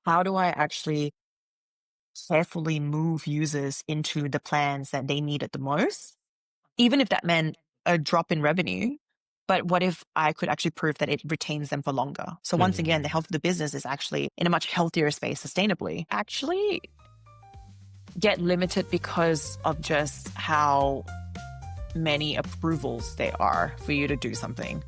how do I actually carefully move users into the plans that they needed the most, even if that meant a drop in revenue. But what if I could actually prove that it retains them for longer? So once again, the health of the business is actually in a much healthier space sustainably. Actually get limited because of just how many approvals there are for you to do something.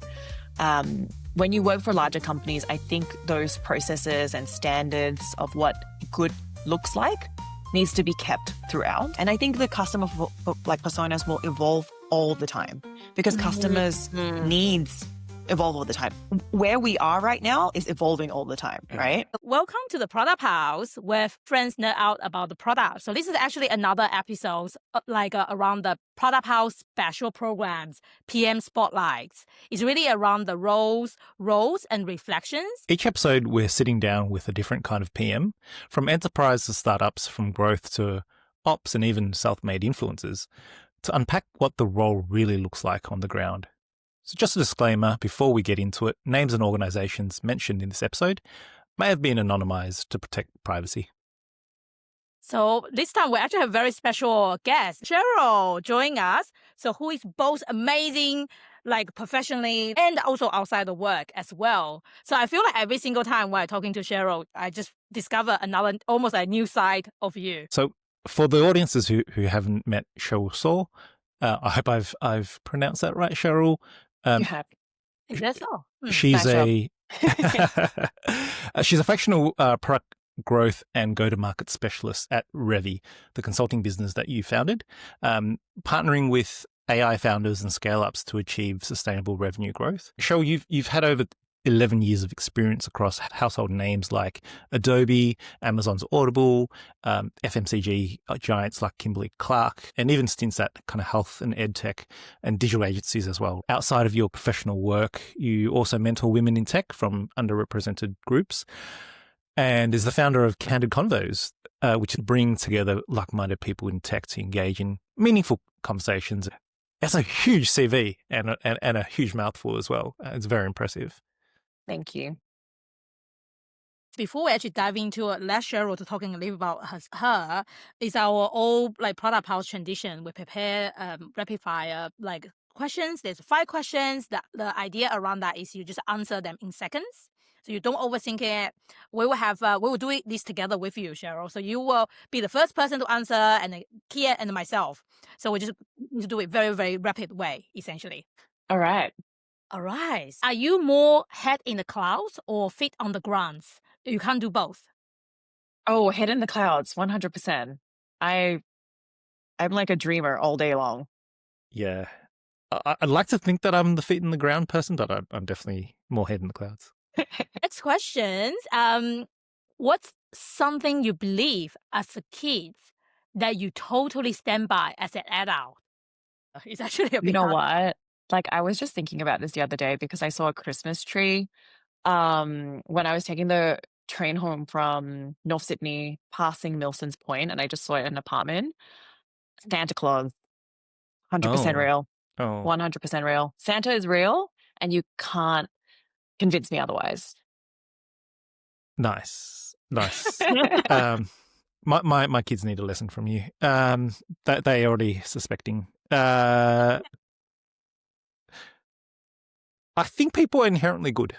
When you work for larger companies, I think those processes and standards of what good looks like needs to be kept throughout. And I think the customer personas will evolve all the time because customers' needs evolve all the time. Where we are right now is evolving all the time, right? Welcome to the Product House, where friends nerd out about the product. So this is actually another episode around the Product House special programs, PM Spotlights. It's really around the roles and reflections. Each episode, we're sitting down with a different kind of PM, from enterprise to startups, from growth to ops and even self-made influencers, to unpack what the role really looks like on the ground. So just a disclaimer before we get into it, names and organizations mentioned in this episode may have been anonymized to protect privacy. So this time we actually have a very special guest, Cheryl, joining us. So who is both amazing, professionally and also outside of work as well. So I feel like every single time when I'm talking to Cheryl, I just discover almost a new side of you. So for the audiences who haven't met Cheryl Saw, I hope I've pronounced that right, Cheryl. You have. Is that so? She's nice she's a fractional product growth and go-to-market specialist at Revvy, the consulting business that you founded, partnering with AI founders and scale-ups to achieve sustainable revenue growth. Cheryl, you've had over 11 years of experience across household names like Adobe, Amazon's Audible, FMCG giants like Kimberly-Clark, and even stints at kind of health and EdTech and digital agencies as well. Outside of your professional work, you also mentor women in tech from underrepresented groups and is the founder of Candid Convos, which bring together like-minded people in tech to engage in meaningful conversations. That's a huge CV and a huge mouthful as well. It's very impressive. Thank you. Before we actually dive into it, let Cheryl to talking a little about her is our old product house tradition. We prepare rapid fire questions. There's 5 questions. The idea around that is you just answer them in seconds. So you don't overthink it. We will do this together with you, Cheryl. So you will be the first person to answer, and then Kiet and myself. So we just need to do it very, very rapid way, essentially. All right. Are you more head in the clouds or feet on the ground? You can't do both. Oh, head in the clouds, 100%. I'm like a dreamer all day long. Yeah. I'd like to think that I'm the feet in the ground person, but I'm definitely more head in the clouds. Next questions. What's something you believe as a kid that you totally stand by as an adult? It's actually a bit You know hard. what? I was just thinking about this the other day because I saw a Christmas tree when I was taking the train home from North Sydney, passing Milson's Point, and I just saw it in an apartment. Santa Claus, 100% real. Oh, 100% real. Santa is real, and you can't convince me otherwise. nice. My kids need a lesson from you. They already suspecting. I think people are inherently good,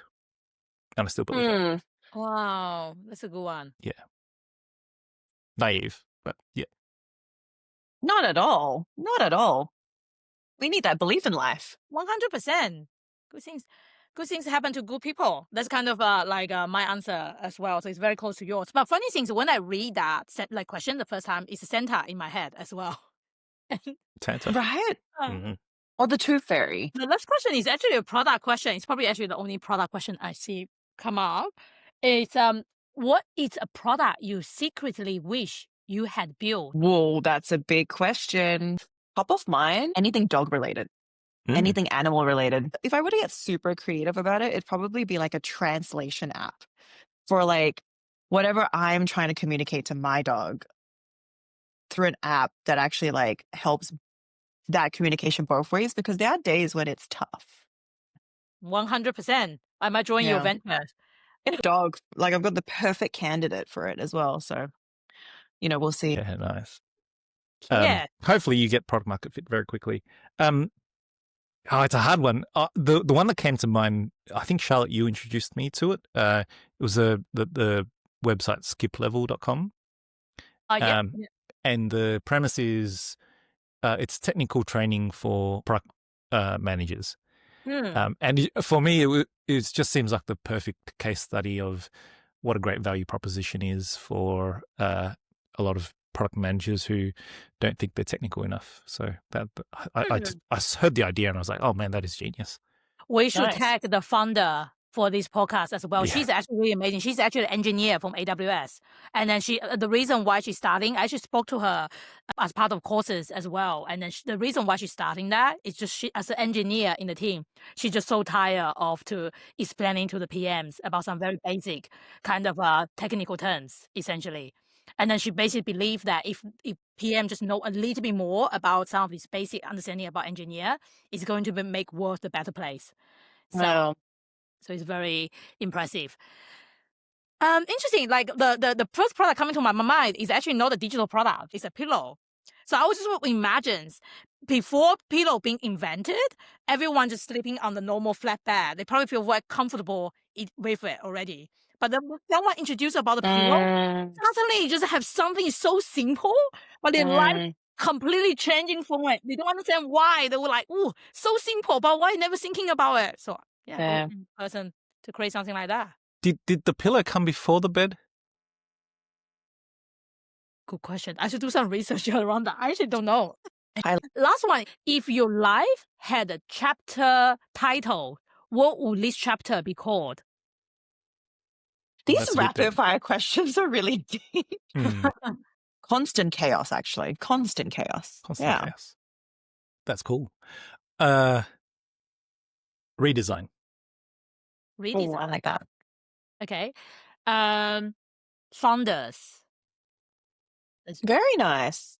and I still believe that. Wow, that's a good one. Yeah, naive, but yeah. Not at all. Not at all. We need that belief in life. 100%. Good things happen to good people. That's kind of my answer as well. So it's very close to yours. But funny things, when I read that question the first time, it's Santa in my head as well. Santa. Right? Mm-hmm. Or the Tooth Fairy. The next question is actually a product question. It's probably actually the only product question I see come up. It's what is a product you secretly wish you had built? Whoa, that's a big question. Top of mind, anything dog related, anything animal related. If I were to get super creative about it, it'd probably be like a translation app for whatever I'm trying to communicate to my dog through an app that actually helps that communication both ways, because there are days when it's tough. 100%. I might join your ventures. a dog. Like I've got the perfect candidate for it as well. So, we'll see. Yeah, nice. Yeah. Hopefully you get product market fit very quickly. It's a hard one. The one that came to mind, I think Charlotte, you introduced me to it. It was the website skiplevel.com. Yeah. And the premise is it's technical training for product managers. And for me, it just seems like the perfect case study of what a great value proposition is for a lot of product managers who don't think they're technical enough. So that I heard the idea and I was like, oh man, that is genius. We should Nice. tag the founder for this podcast as well. Yeah. She's actually really amazing. She's actually an engineer from AWS. And then the reason why she's starting, I actually spoke to her as part of courses as well. And then the reason why she's starting that is just she, as an engineer in the team, she's just so tired of explaining to the PMs about some very basic kind of technical terms, essentially. And then she basically believes that if PM just know a little bit more about some of this basic understanding about engineer, it's going to make world a better place. So it's very impressive. Interesting. Like the first product coming to my mind is actually not a digital product. It's a pillow. So I was just imagine before pillow being invented, everyone just sleeping on the normal flat bed. They probably feel very comfortable with it already. But then when someone introduced about the pillow, suddenly you just have something so simple, but their life completely changing from it. They don't understand why. They were like, "Oh, so simple, but why never thinking about it?" So yeah, person to create something like that. Did the pillow come before the bed? Good question. I should do some research around that. I actually don't know. Last one. If your life had a chapter title, what would this chapter be called? These rapid fire questions are really deep. Constant chaos, actually. Constant chaos. Constant chaos. That's cool. Redesign. Oh, I like that. Okay. Founders. Very nice.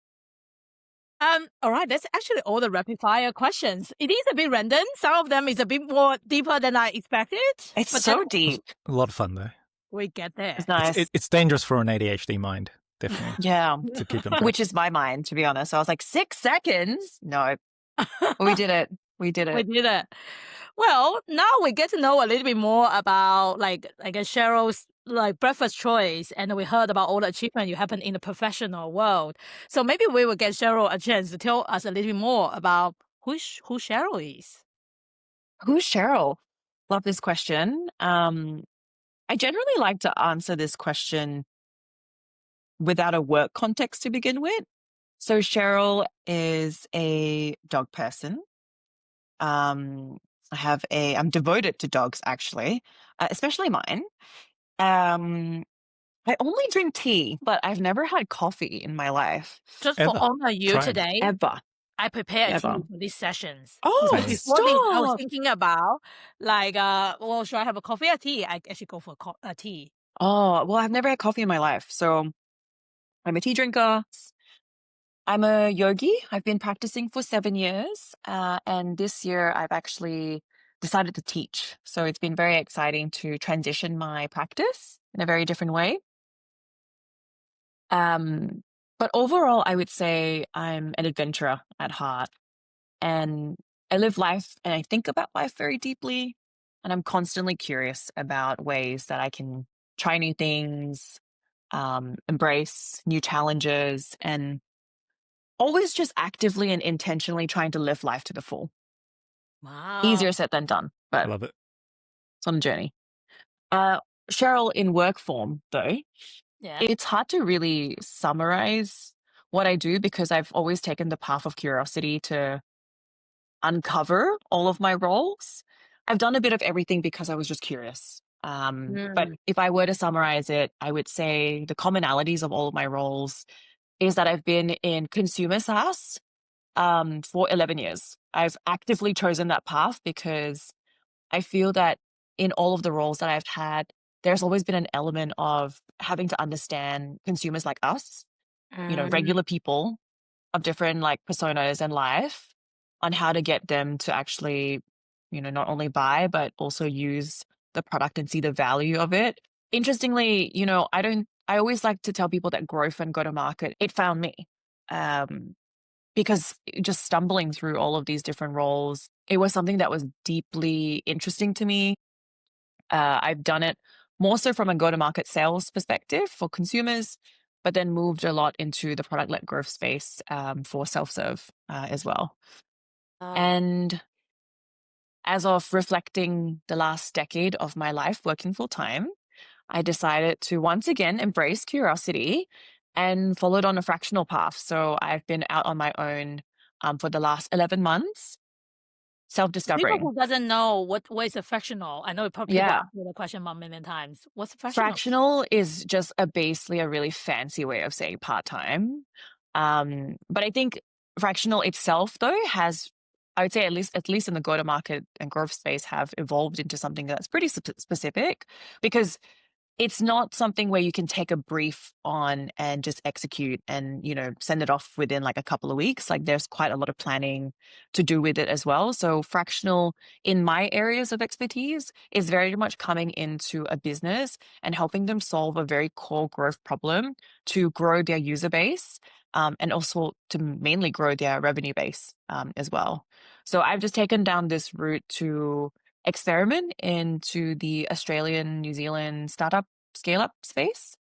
All right, that's actually all the rapid fire questions. It is a bit random. Some of them is a bit more deeper than I expected. It's so deep. A lot of fun though. We get there. It's nice. It's dangerous for an ADHD mind, definitely. Yeah. To keep them. Which is my mind, to be honest. I was like, 6 seconds? No. We did it. We did it. Well, now we get to know a little bit more about, like, I guess Cheryl's breakfast choice, and we heard about all the achievement you happen in the professional world. So maybe we will get Cheryl a chance to tell us a little bit more about who Cheryl is. Who's Cheryl? Love this question. I generally like to answer this question without a work context to begin with. So Cheryl is a dog person. I'm devoted to dogs, actually, especially mine. I only drink tea, but I've never had coffee in my life. Just for honor you today. Ever. I prepare tea for these sessions. Oh, before this, I was thinking about should I have a coffee or tea? I actually go for a tea. Oh, well, I've never had coffee in my life. So I'm a tea drinker. I'm a yogi. I've been practicing for 7 years. And this year I've actually decided to teach. So it's been very exciting to transition my practice in a very different way. But overall, I would say I'm an adventurer at heart. And I live life and I think about life very deeply. And I'm constantly curious about ways that I can try new things, embrace new challenges, and always just actively and intentionally trying to live life to the full. Wow. Easier said than done, but I love it. It's on a journey. Cheryl, in work form, though, it's hard to really summarize what I do because I've always taken the path of curiosity to uncover all of my roles. I've done a bit of everything because I was just curious. But if I were to summarize it, I would say the commonalities of all of my roles is that I've been in consumer SaaS for 11 years. I've actively chosen that path because I feel that in all of the roles that I've had, there's always been an element of having to understand consumers like us, regular people of different personas in life, on how to get them to actually, not only buy, but also use the product and see the value of it. Interestingly, I always like to tell people that growth and go to market, it found me. Because just stumbling through all of these different roles, it was something that was deeply interesting to me. I've done it more so from a go-to-market sales perspective for consumers, but then moved a lot into the product-led growth space for self-serve as well. And as of reflecting the last decade of my life working full-time, I decided to once again embrace curiosity and followed on a fractional path. So I've been out on my own for the last 11 months, People self-discovering. who doesn't know what is a fractional, I know people Yeah. ask me the question a million times. What's a fractional? Fractional is just basically a really fancy way of saying part-time. But I think fractional itself, though, has, I would say at least in the go-to-market and growth space, have evolved into something that's pretty specific, because it's not something where you can take a brief on and just execute and, send it off within like a couple of weeks. Like there's quite a lot of planning to do with it as well. So fractional in my areas of expertise is very much coming into a business and helping them solve a very core growth problem to grow their user base, and also to mainly grow their revenue base as well. So I've just taken down this route to experiment into the Australian, New Zealand startup scale-up space,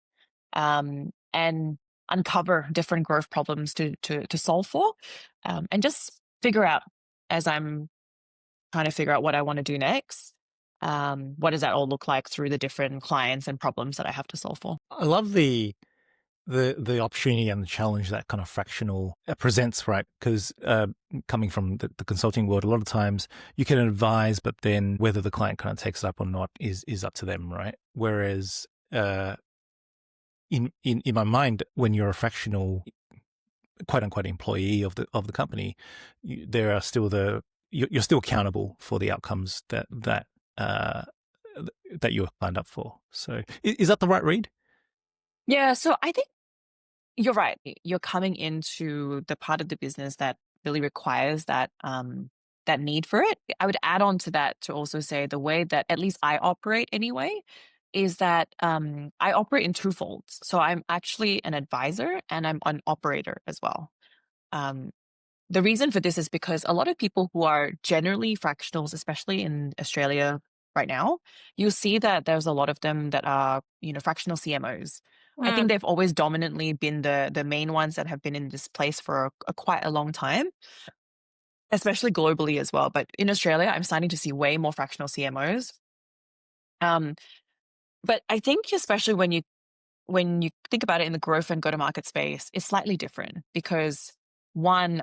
and uncover different growth problems to solve for, and just figure out, as I'm trying to figure out what I want to do next, what does that all look like through the different clients and problems that I have to solve for. I love the opportunity and the challenge that kind of fractional presents, right? Because coming from the consulting world, a lot of times you can advise, but then whether the client kind of takes it up or not is up to them, right? Whereas in my mind, when you're a fractional quote unquote employee of the company, there are still you're still accountable for the outcomes that you're signed up for. So is that the right read? Yeah, so I think you're right. You're coming into the part of the business that really requires that that need for it. I would add on to that to also say the way that at least I operate anyway is that I operate in two folds. So I'm actually an advisor and I'm an operator as well. Um, the reason for this is because a lot of people who are generally fractionals, especially in Australia right now, you'll see that there's a lot of them that are, fractional CMOs. I think they've always dominantly been the main ones that have been in this place for quite a long time, especially globally as well. But in Australia, I'm starting to see way more fractional CMOs. But I think especially when you think about it in the growth and go-to-market space, it's slightly different because one,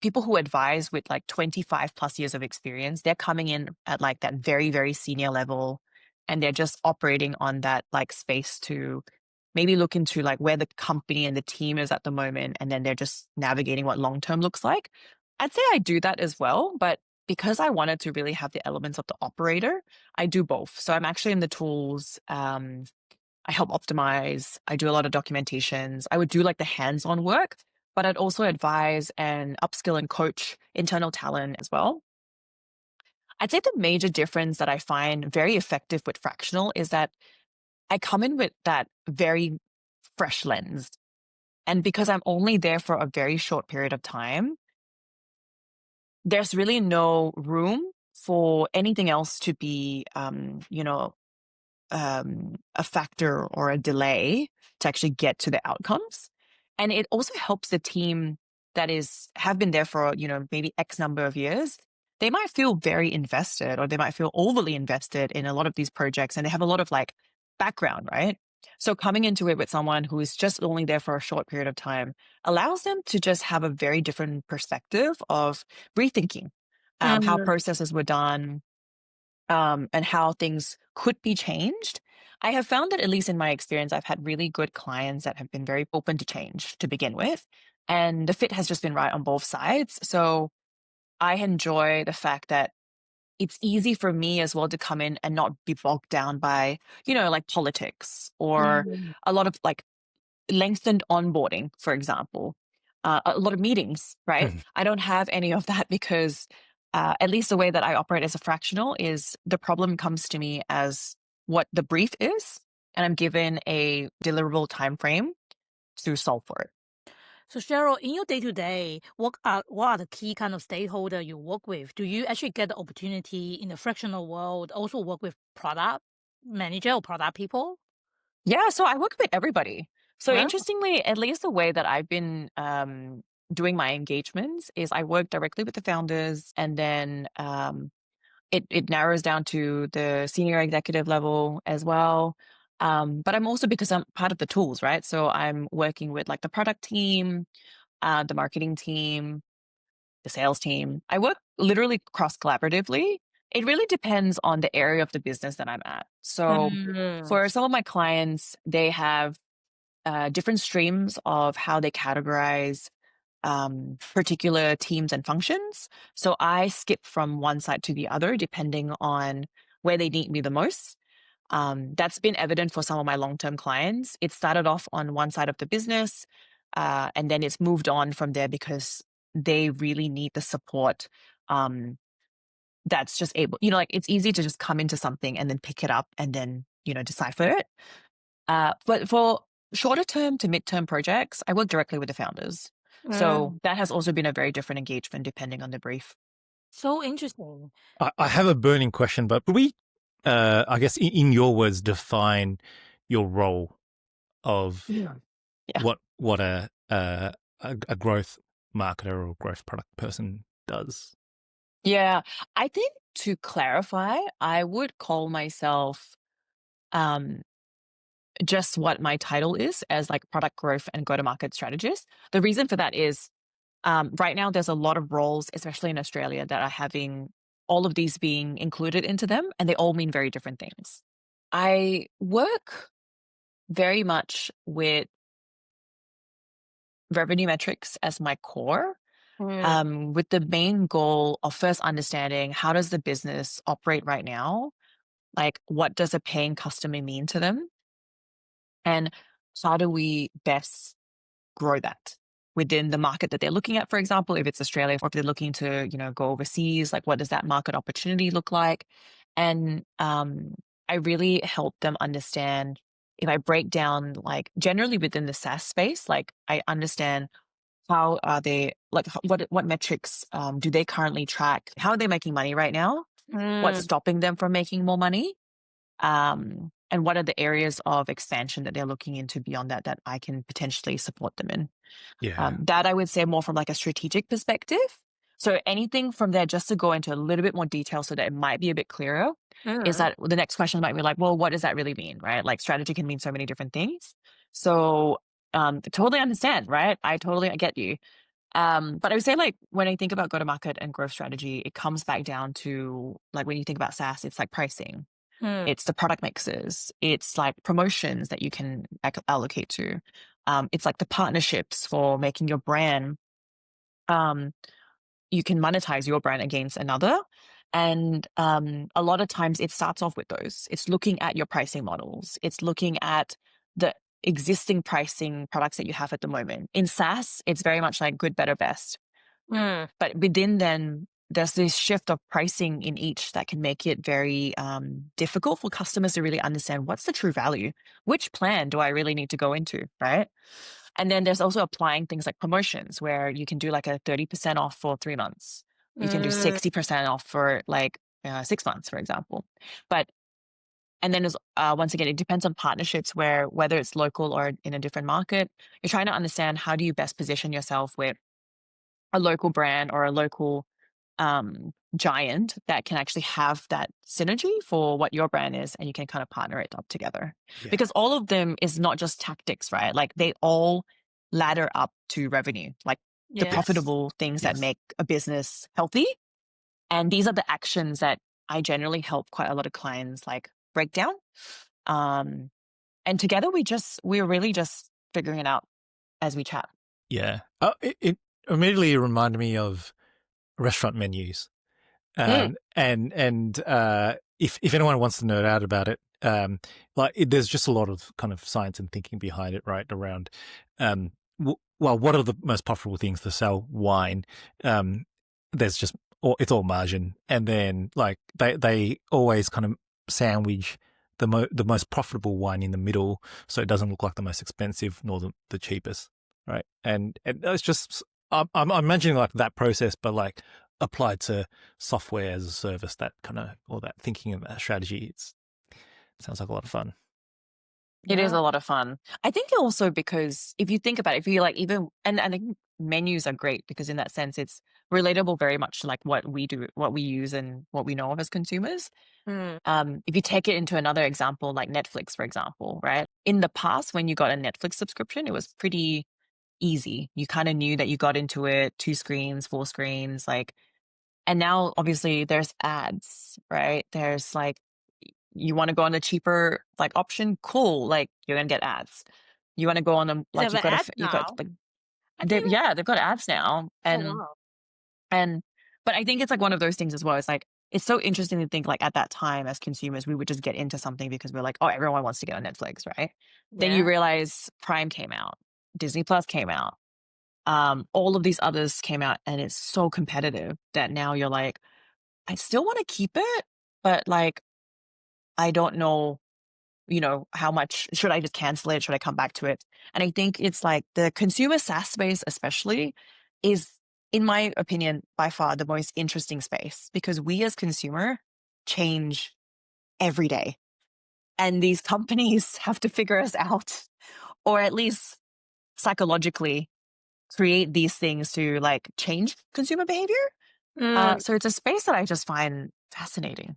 people who advise with like 25 plus years of experience, they're coming in at like that very, very senior level, and they're just operating on that like space to maybe look into like where the company and the team is at the moment, and then they're just navigating what long-term looks like. I'd say I do that as well, but because I wanted to really have the elements of the operator, I do both. So I'm actually in the tools. I help optimize. I do a lot of documentations. I would do like the hands-on work, but I'd also advise and upskill and coach internal talent as well. I'd say the major difference that I find very effective with fractional is that I come in with that very fresh lens. And because I'm only there for a very short period of time, there's really no room for anything else to be, a factor or a delay to actually get to the outcomes. And it also helps the team that have been there for, maybe X number of years. They might feel very invested, or they might feel overly invested in a lot of these projects, and they have a lot of like background, right? So coming into it with someone who is just only there for a short period of time allows them to just have a very different perspective of rethinking how processes were done, and how things could be changed. I have found that, at least in my experience, I've had really good clients that have been very open to change to begin with. And the fit has just been right on both sides. So I enjoy the fact that it's easy for me as well to come in and not be bogged down by, like politics or a lot of like lengthened onboarding, for example, a lot of meetings, right? I don't have any of that because at least the way that I operate as a fractional is the problem comes to me as what the brief is, and I'm given a deliverable time frame to solve for it. So Cheryl, in your day-to-day, what are the key kind of stakeholder you work with? Do you actually get the opportunity in the fractional world also work with product manager or product people? Yeah, so I work with everybody. So Well, interestingly, at least the way that I've been doing my engagements is I work directly with the founders, and then it narrows down to the senior executive level as well. But I'm also, because I'm part of the tools, right? So I'm working with like the product team, the marketing team, the sales team. I work literally cross collaboratively. It really depends on the area of the business that I'm at. So mm, for some of my clients, they have different streams of how they categorize particular teams and functions. So I skip from one side to the other depending on where they need me the most. That's been evident for some of my long-term clients. It started off on one side of the business, and then it's moved on from there because they really need the support. That's just able, like it's easy to just come into something and then pick it up and then, decipher it. But for shorter term to mid-term projects, I work directly with the founders. So mm. that has also been a very different engagement depending on the brief. So interesting. I have a burning question, but could we, I guess, in your words, define your role of Yeah. Yeah. what a growth marketer or growth product person does? Yeah. I think to clarify, I would call myself um, just what my title is as like product growth and go-to-market strategist. The reason for that is right now there's a lot of roles, especially in Australia, that are having all of these being included into them, and they all mean very different things. I work very much with revenue metrics as my core, Mm, with the main goal of first understanding how does the business operate right now? Like, what does a paying customer mean to them? And how do we best grow that within the market that they're looking at? For example, if it's Australia, or if they're looking to, go overseas, like what does that market opportunity look like? And I really help them understand, if I break down, like generally within the SaaS space, like I understand how are they, like what metrics do they currently track? How are they making money right now? What's mm, stopping them from making more money? And what are the areas of expansion that they're looking into beyond that I can potentially support them in? Yeah. That I would say more from like a strategic perspective. So anything from there, just to go into a little bit more detail so that it might be a bit clearer, is mm, that the next question might be like, well, what does that really mean, right? Like strategy can mean so many different things. So totally understand, right? I get you. But I would say, like, when I think about go-to-market and growth strategy, it comes back down to, like, when you think about SaaS, it's like pricing, mm, it's the product mixes, it's like promotions that you can allocate to. It's like the partnerships for making your brand. Um, you can monetize your brand against another. And a lot of times it starts off with those. It's looking at your pricing models. It's looking at the existing pricing products that you have at the moment. In SaaS, it's very much like good, better, best. mm, But within then, there's this shift of pricing in each that can make it very difficult for customers to really understand what's the true value. Which plan do I really need to go into, right? And then there's also applying things like promotions where you can do like a 30% off for 3 months. You can do mm, 60% off for like 6 months, for example. But and then once again, it depends on partnerships where whether it's local or in a different market, you're trying to understand how do you best position yourself with a local brand or a local giant that can actually have that synergy for what your brand is, and you can kind of partner it up together. Yeah. Because all of them is not just tactics, right? Like they all ladder up to revenue, like the yes. profitable things that Yes. make a business healthy. And these are the actions that I generally help quite a lot of clients like break down. Um, and together we're really just figuring it out as we chat. Yeah. It immediately reminded me of restaurant menus. Mm. And if anyone wants to nerd out about it, there's just a lot of kind of science and thinking behind it, right? Around, well, what are the most profitable things to sell? Wine. There's just or it's all margin, and then like they always kind of sandwich the most profitable one in the middle, so it doesn't look like the most expensive nor the cheapest, right? And it's just I'm imagining like that process, but like applied to software as a service, that kind of, or that thinking of that strategy. It sounds like a lot of fun. It is a lot of fun. I think also because if you think about it, if you like even, and I think menus are great because in that sense, it's relatable very much to like what we do, what we use and what we know of as consumers. If you take it into another example, like Netflix, for example, right? In the past, when you got a Netflix subscription, it was pretty easy. You kind of knew that you got into it, 2 screens, 4 screens, like, and now obviously there's ads, right? There's like, you want to go on the cheaper like option, cool, like you're gonna get ads. You want to go on them, They like have ads you've got now. like I think. they've got ads now, Oh wow. and but I think it's like one of those things as well. It's like it's so interesting to think like at that time as consumers we would just get into something because we're like, oh, everyone wants to get on Netflix, right? Then you Yeah. realize Prime came out, Disney Plus came out, all of these others came out, and it's so competitive that now you're like, I still want to keep it, but like I don't know, how much should I just cancel it? Should I come back to it? And I think it's like the consumer SaaS space, especially, is, in my opinion, by far the most interesting space because we as consumer change every day. And these companies have to figure us out, or at least psychologically create these things to like change consumer behavior. So it's a space that I just find fascinating.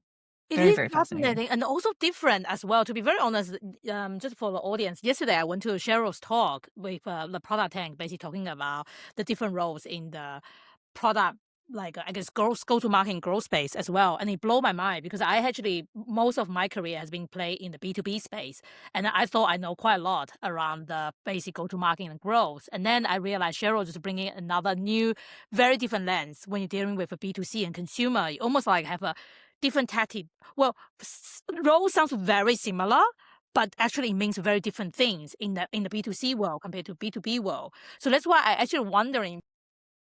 It Very, is very fascinating. fascinating and also different as well. To be very honest, just for the audience, yesterday I went to Cheryl's talk with the product tank, basically talking about the different roles in the product, like I guess go-to-market and growth space as well. And it blew my mind because I actually, most of my career has been played in the B2B space. And I thought I know quite a lot around the basic go-to-market and growth. And then I realized Cheryl just bringing another new, very different lens when you're dealing with a B2C and consumer. You almost like have a different tactic. Well, role sounds very similar, but actually it means very different things in the B2C world compared to B2B world. So that's why I actually wondering,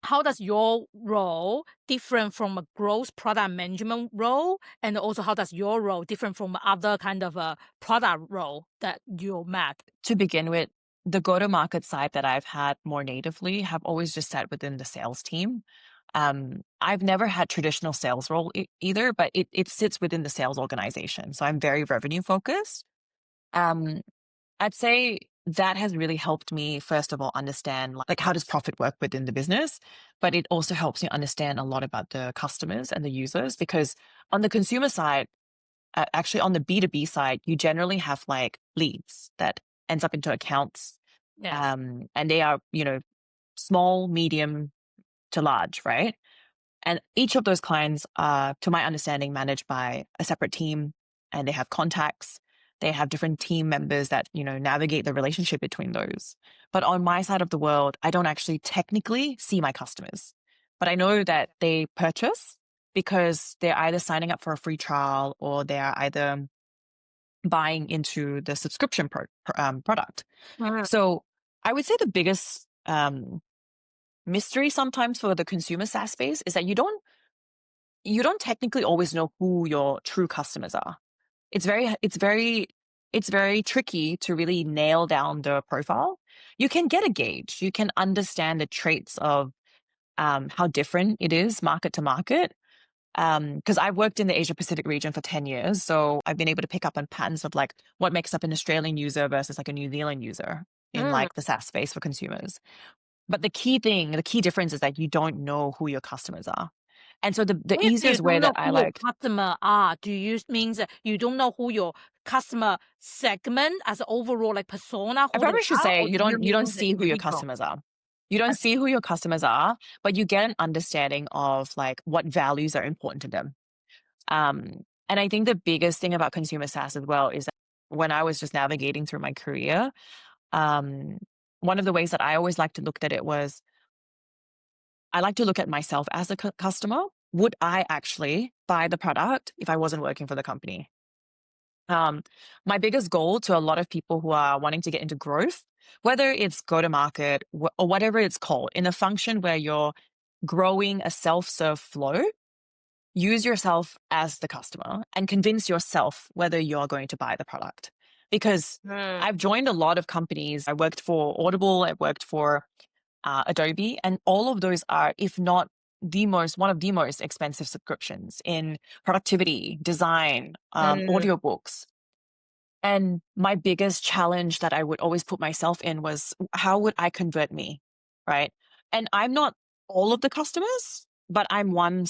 how does your role different from a growth product management role? And also how does your role different from other kind of a product role that you met? To begin with, the go-to-market side that I've had more natively have always just sat within the sales team. I've never had traditional sales role either, but it sits within the sales organization. So I'm very revenue focused. I'd say that has really helped me, first of all, understand like how does profit work within the business, but it also helps me understand a lot about the customers and the users because on the consumer side, actually on the B2B side, you generally have like leads that ends up into accounts. Yes. And they are, small, medium to large, right? And each of those clients are, to my understanding, managed by a separate team and they have contacts. They have different team members that, navigate the relationship between those. But on my side of the world, I don't actually technically see my customers, but I know that they purchase because they're either signing up for a free trial or they're either buying into the subscription product. So I would say the biggest mystery sometimes for the consumer SaaS space is that you don't technically always know who your true customers are. It's very tricky to really nail down the profile. You can get a gauge. You can understand the traits of how different it is market to market. Because I've worked in the Asia Pacific region for 10 years. So I've been able to pick up on patterns of like what makes up an Australian user versus like a New Zealand user in like the SaaS space for consumers. But the key difference is that you don't know who your customers are. And so the When you say you easiest way don't know that I who your like, customer are, do you means that you don't know who your customer segment as an overall like persona, I who they probably should are, say or do you you don't mean the see who your individual? customers are. You don't see who your customers are, but you get an understanding of like what values are important to them. And I think the biggest thing about consumer SaaS as well is that when I was just navigating through my career, one of the ways that I always like to look at it was I like to look at myself as a customer. Would I actually buy the product if I wasn't working for the company? My biggest goal to a lot of people who are wanting to get into growth, whether it's go to market or whatever it's called, in a function where you're growing a self-serve flow, use yourself as the customer and convince yourself whether you're going to buy the product. Because I've joined a lot of companies. I worked for Audible, I worked for Adobe, and all of those are, if not one of the most expensive subscriptions in productivity, design, audiobooks. And my biggest challenge that I would always put myself in was, how would I convert me, right? And I'm not all of the customers, but I'm one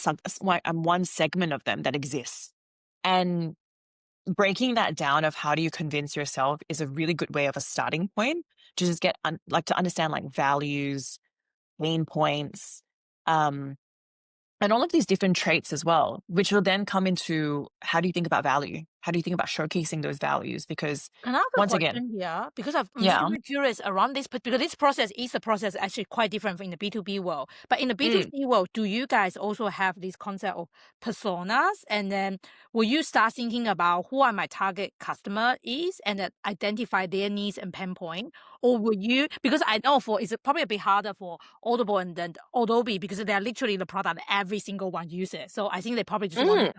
segment of them that exists. And breaking that down of how do you convince yourself is a really good way of a starting point to just get to understand like values, pain points, and all of these different traits as well, which will then come into how do you think about value? How do you think about showcasing those values? Because Another once again, question here, because I'm yeah, super curious around this, because this process is a process actually quite different in the B2B world. But in the B2C world, do you guys also have this concept of personas? And then will you start thinking about who are my target customer is and then identify their needs and pain point? Or will you, because I know it's probably a bit harder for Audible and then Adobe because they're literally the product every single one uses. So I think they probably just want to help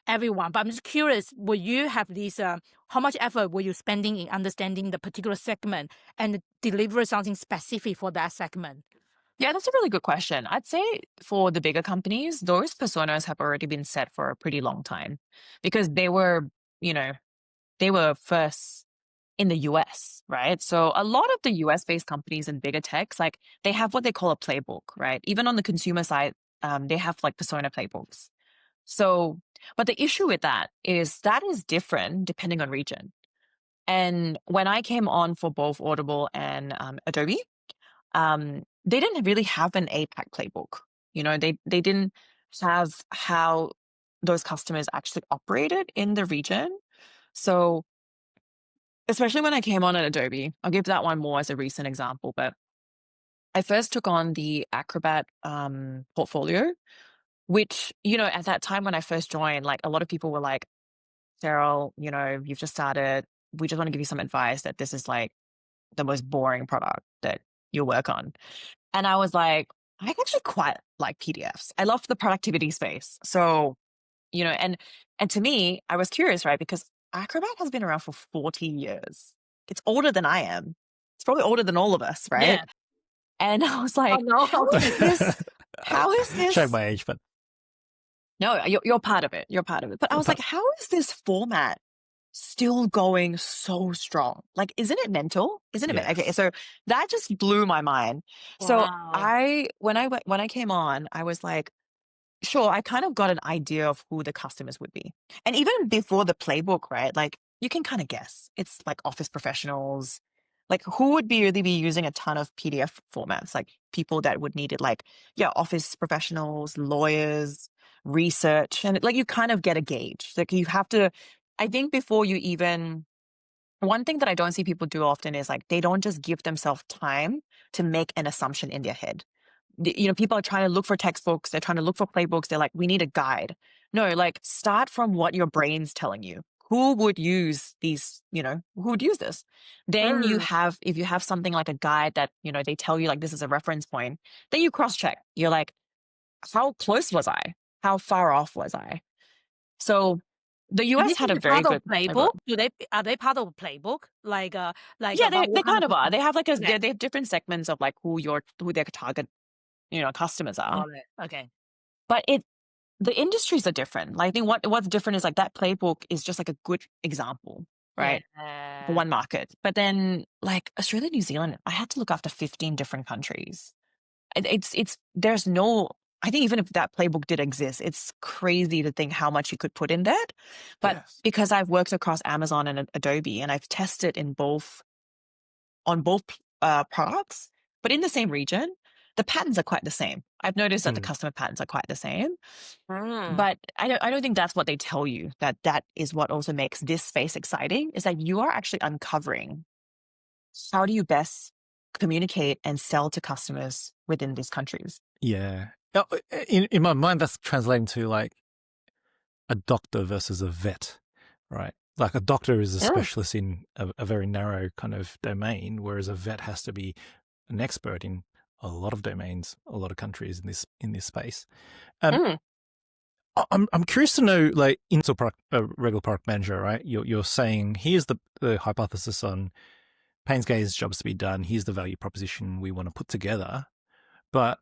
everyone. But I'm just curious, will you have this, how much effort were you spending in understanding the particular segment and deliver something specific for that segment? Yeah, that's a really good question. I'd say for the bigger companies, those personas have already been set for a pretty long time because they were first in the US, right? So a lot of the US based companies and bigger techs, like they have what they call a playbook, right? Even on the consumer side, they have like persona playbooks. So, but the issue with that is different depending on region. And when I came on for both Audible and Adobe, they didn't really have an APAC playbook. They didn't have how those customers actually operated in the region. So, especially when I came on at Adobe, I'll give that one more as a recent example, but I first took on the Acrobat portfolio, which, at that time when I first joined, like a lot of people were like, Cheryl, you've just started. We just want to give you some advice that this is like the most boring product that you'll work on. And I was like, I actually quite like PDFs. I love the productivity space. So, and to me, I was curious, right? Because Acrobat has been around for 40 years. It's older than I am. It's probably older than all of us, right? Yeah. And I was Oh, like, no. how is Showing this? my age, but No, you're part of it. You're part of it. But I was like, how is this format still going so strong? Like, isn't it mental? Isn't it? Okay, yes. so that just blew my mind. So Wow. when I came on, I was like, sure, I kind of got an idea of who the customers would be. And even before the playbook, right? Like you can kind of guess. It's like office professionals. Like who would really be using a ton of PDF formats? Like people that would need it, like, yeah, office professionals, lawyers, research. And like you kind of get a gauge. Like you have to, I think before you even, one thing that I don't see people do often is like they don't just give themselves time to make an assumption in their head. People are trying to look for textbooks, they're trying to look for playbooks, they're like, we need a guide. No, like start from what your brain's telling you. Who would use these, who would use this? Then if you have something like a guide that, they tell you like this is a reference point, then you cross check. You're like, how close was I? How far off was I? So the And US this had a is very part of good playbook. Are they part of playbook? Like yeah, about they what kind kind of of are. They have like okay. they have different segments of like who their target, customers are. Got it. Okay. But the industries are different. Like I think what's different is like that playbook is just like a good example, right? For Yeah. one market. But then like Australia, New Zealand, I had to look after 15 different countries. There's no, I think even if that playbook did exist, it's crazy to think how much you could put in that. But Yes. because I've worked across Amazon and Adobe and I've tested on both products, but in the same region, the patterns are quite the same. I've noticed that the customer patterns are quite the same. But I don't think that's what they tell you, that is what also makes this space exciting, is that you are actually uncovering how do you best communicate and sell to customers within these countries. Yeah. In my mind, that's translating to like a doctor versus a vet, right? Like a doctor is a specialist in a very narrow kind of domain, whereas a vet has to be an expert in a lot of domains, a lot of countries in this space. I'm curious to know, like, in a regular product manager, right? You're saying, here's the hypothesis on Painsgate's jobs to be done. Here's the value proposition we want to put together. But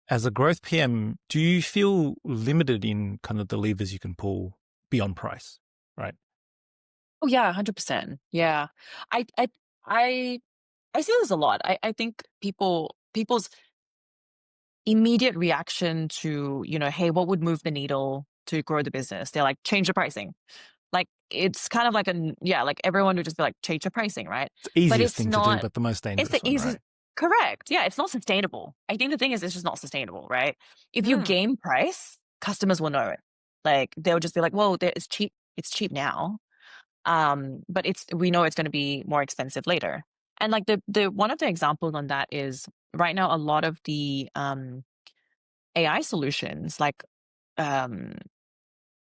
as a growth PM, do you feel limited in kind of the levers you can pull beyond price, right? Oh yeah, 100%. Yeah. I I I I see this a lot. I think people's immediate reaction to, hey, what would move the needle to grow the business? They're like, change the pricing. Like it's kind of like like everyone would just be like, change the pricing, right? It's the But easiest it's thing to do, not, but the most it's the dangerous one, easiest. right? Correct. Yeah, it's not sustainable. I think the thing is, it's just not sustainable, right? If you Mm. game price, customers will know it. Like they'll just be like, well, it's cheap. It's cheap now. But we know it's going to be more expensive later. And like the one of the examples on that is right now, a lot of the AI solutions, like um,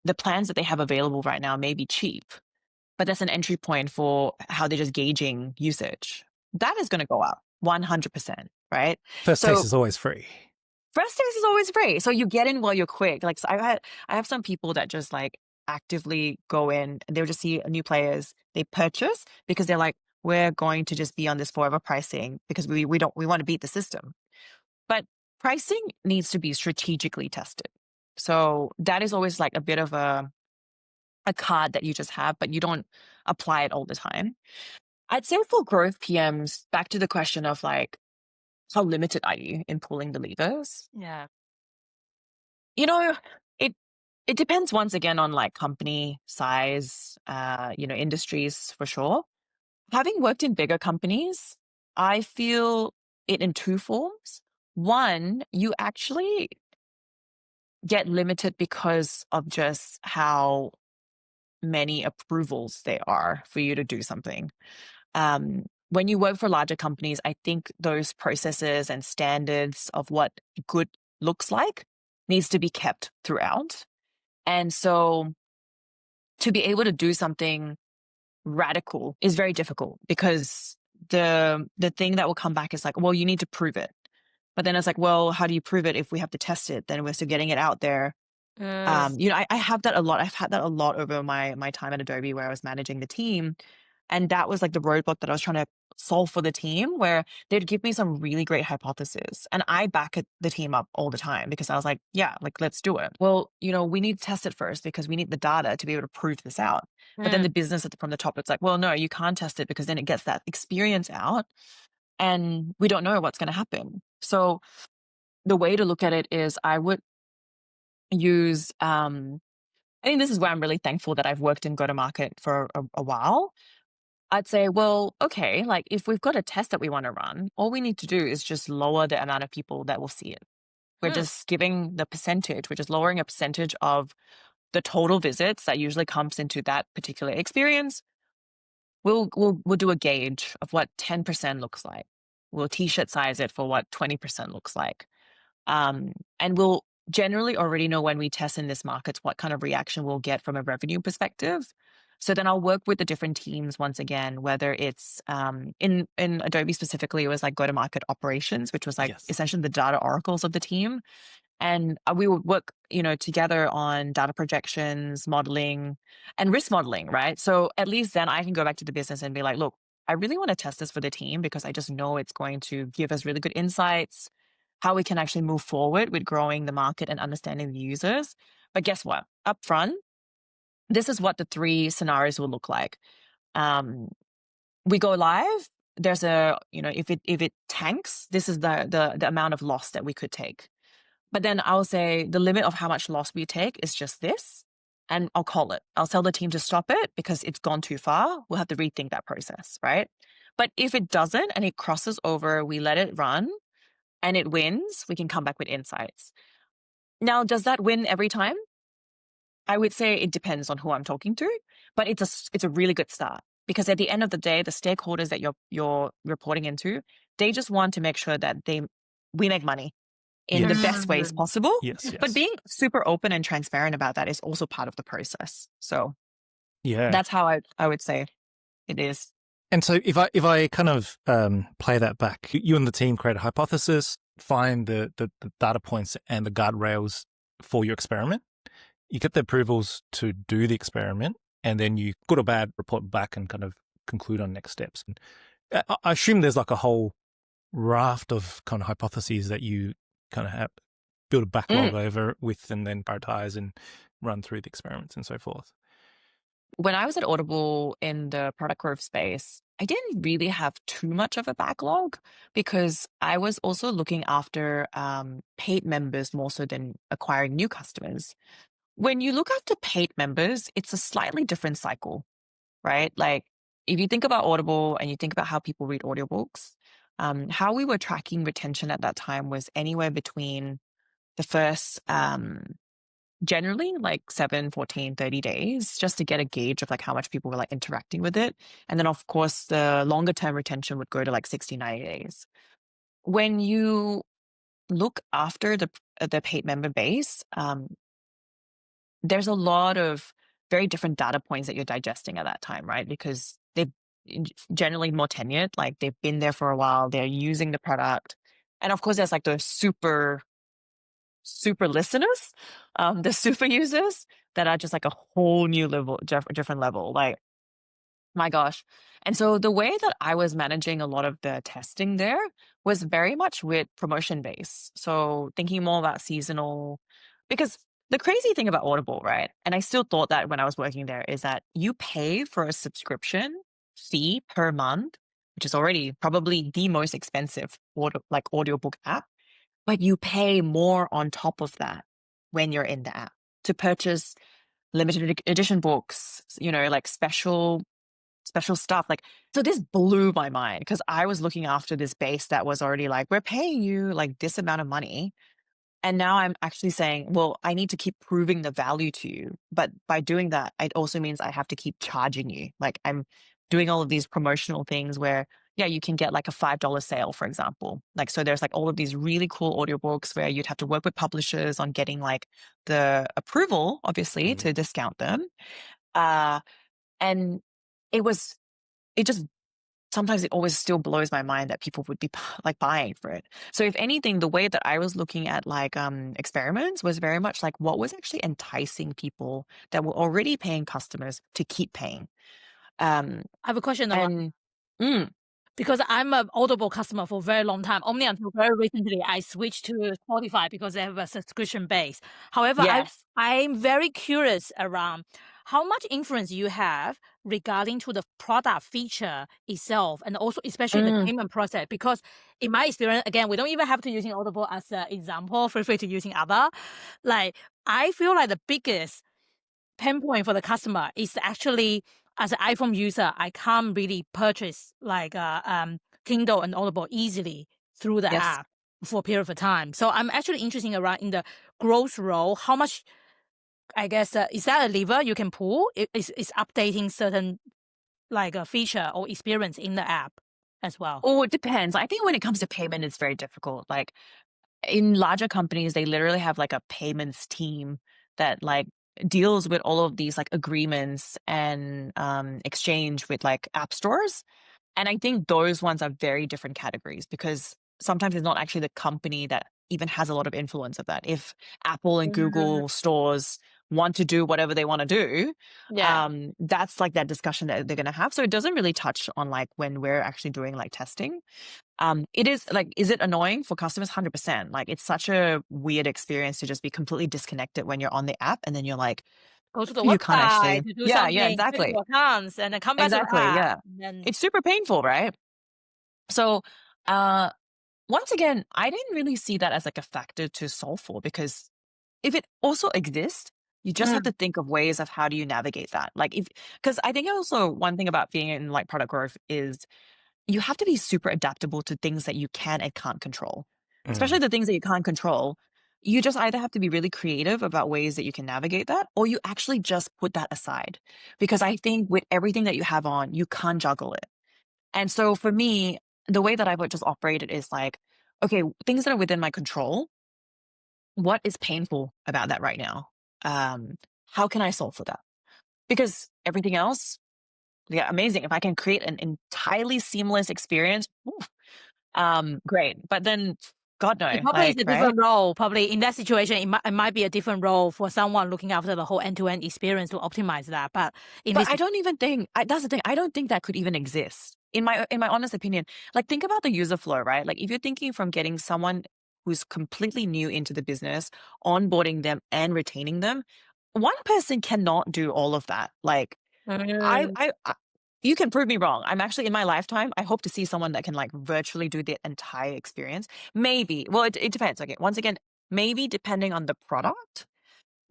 the plans that they have available right now may be cheap, but that's an entry point for how they're just gauging usage. That is going to go up 100%, right? First taste So is always free. first taste is always free. So you get in while you're quick. Like so I have some people that just like actively go in and they'll just see new players they purchase because they're like, we're going to just be on this forever pricing because we want to beat the system. But pricing needs to be strategically tested. So that is always like a bit of a card that you just have, but you don't apply it all the time. I'd say for growth PMs, back to the question of like, how limited are you in pulling the levers? Yeah. You know, it it depends once again on like company size, industries for sure. Having worked in bigger companies, I feel it in two forms. One, you actually get limited because of just how many approvals there are for you to do something. When you work for larger companies, I think those processes and standards of what good looks like needs to be kept throughout. And so to be able to do something radical is very difficult because the thing that will come back is like, well, you need to prove it. But then it's like, well, how do you prove it if we have to test it? Then we're still getting it out there. Mm. I have that a lot. I've had that a lot over my time at Adobe where I was managing the team. And that was like the roadblock that I was trying to solve for the team, where they'd give me some really great hypotheses. And I back the team up all the time because I was like, yeah, like, let's do it. Well, we need to test it first because we need the data to be able to prove this out. But then the business from the top, it's like, well, no, you can't test it because then it gets that experience out and we don't know what's going to happen. So the way to look at it is I would use, I think this is where I'm really thankful that I've worked in go-to-market for a while. I'd say, well, okay, like if we've got a test that we want to run, all we need to do is just lower the amount of people that will see it. We're just giving the percentage, we're just lowering a percentage of the total visits that usually comes into that particular experience. We'll do a gauge of what 10% looks like. We'll t-shirt size it for what 20% looks like. And we'll generally already know when we test in this market what kind of reaction we'll get from a revenue perspective. So then I'll work with the different teams once again, whether it's in Adobe specifically, it was like go-to-market operations, which was like Yes. essentially the data oracles of the team. And we would work, together on data projections, modeling, and risk modeling, right? So at least then I can go back to the business and be like, look, I really want to test this for the team because I just know it's going to give us really good insights, how we can actually move forward with growing the market and understanding the users. But guess what? Up front, this is what the three scenarios will look like. We go live. There's if it tanks, this is the amount of loss that we could take. But then I'll say the limit of how much loss we take is just this. And I'll call it. I'll tell the team to stop it because it's gone too far. We'll have to rethink that process, right? But if it doesn't and it crosses over, we let it run and it wins, we can come back with insights. Now, does that win every time? I would say it depends on who I'm talking to, but it's a really good start because at the end of the day, the stakeholders that you're reporting into, they just want to make sure that we make money in the best ways possible. Yes. But being super open and transparent about that is also part of the process. So Yeah. that's how I would say it is. And so if I kind of play that back, you and the team create a hypothesis, find the data points and the guardrails for your experiment. you get the approvals to do the experiment, and then you, good or bad, report back and kind of conclude on next steps. And I assume there's like a whole raft of kind of hypotheses that you kind of have build a backlog over with, and then prioritize and run through the experiments and so forth. When I was at Audible in the product growth space, I didn't really have too much of a backlog because I was also looking after paid members more so than acquiring new customers. When you look after paid members, it's a slightly different cycle, right? Like if you think about Audible and you think about how people read audiobooks, how we were tracking retention at that time was anywhere between the first generally like 7, 14, 30 days just to get a gauge of like how much people were like interacting with it. And then of course the longer term retention would go to like 60, 90 days. When you look after the paid member base, there's a lot of very different data points that you're digesting at that time, right? Because they're generally more tenured, like they've been there for a while, they're using the product. And of course there's like the super listeners, the super users that are just like a whole new level, different level. Like, my gosh. And so the way that I was managing a lot of the testing there was very much with promotion base. So thinking more about seasonal, because the crazy thing about Audible, right? And I still thought that when I was working there is that you pay for a subscription fee per month, which is already probably the most expensive audiobook app, but you pay more on top of that when you're in the app to purchase limited edition books, like special stuff. Like, so this blew my mind because I was looking after this base that was already like, we're paying you like this amount of money. And now I'm actually saying, well, I need to keep proving the value to you. But by doing that, it also means I have to keep charging you. Like I'm doing all of these promotional things where, yeah, you can get like a $5 sale, for example. Like, so there's like all of these really cool audiobooks where you'd have to work with publishers on getting like the approval, obviously, to discount them. And it just sometimes it always still blows my mind that people would be like buying for it. So if anything, the way that I was looking at like experiments was very much like what was actually enticing people that were already paying customers to keep paying. I have a question about and because I'm an Audible customer for a very long time. Only until very recently, I switched to Spotify because they have a subscription base. However, yes, I'm very curious around how much influence you have regarding to the product feature itself, and also especially the payment process. Because in my experience, again, we don't even have to using Audible as an example. Feel free to using other. Like I feel like the biggest pain point for the customer is actually, as an iPhone user, I can't really purchase like Kindle and Audible easily through the yes. app for a period of time. So I'm actually interested around in the growth role. How much, I guess, is that a lever you can pull? Is updating certain like a feature or experience in the app as well? Oh, it depends. I think when it comes to payment, it's very difficult. Like in larger companies, they literally have like a payments team that like deals with all of these like agreements and exchange with like app stores. And I think those ones are very different categories because sometimes it's not actually the company that even has a lot of influence of that. If Apple and Google stores want to do whatever they want to do, Yeah. that's like that discussion that they're going to have. So it doesn't really touch on like when we're actually doing like testing. It is like, is it annoying for customers? 100%. Like it's such a weird experience to just be completely disconnected when you're on the app and then you're like, Go to the you can't website actually, to do yeah, something, check exactly. your accounts, and then come back to the Exactly. app. Yeah. Then It's super painful, right? So, once again, I didn't really see that as like a factor to solve for because if it also exists, you just have to think of ways of how do you navigate that. Like because I think also one thing about being in like product growth is you have to be super adaptable to things that you can and can't control, especially the things that you can't control. You just either have to be really creative about ways that you can navigate that, or you actually just put that aside. Because I think with everything that you have on, you can't juggle it. And so for me, the way that I've just operated is like, okay, things that are within my control, what is painful about that right now? How can I solve for that? Because everything else, yeah, amazing. If I can create an entirely seamless experience, oof, great. But then, God no. It probably is a Right? different role. Probably in that situation, it might be a different role for someone looking after the whole end-to-end experience to optimize that. But in But this, I don't even think that's the thing. I don't think that could even exist in my honest opinion. Like, think about the user flow, right? Like, if you're thinking from getting someone who's completely new into the business, onboarding them and retaining them, one person cannot do all of that. Like, I you can prove me wrong. I'm actually in my lifetime, I hope to see someone that can like virtually do the entire experience. Maybe. Well, it depends. Okay. Once again, maybe depending on the product,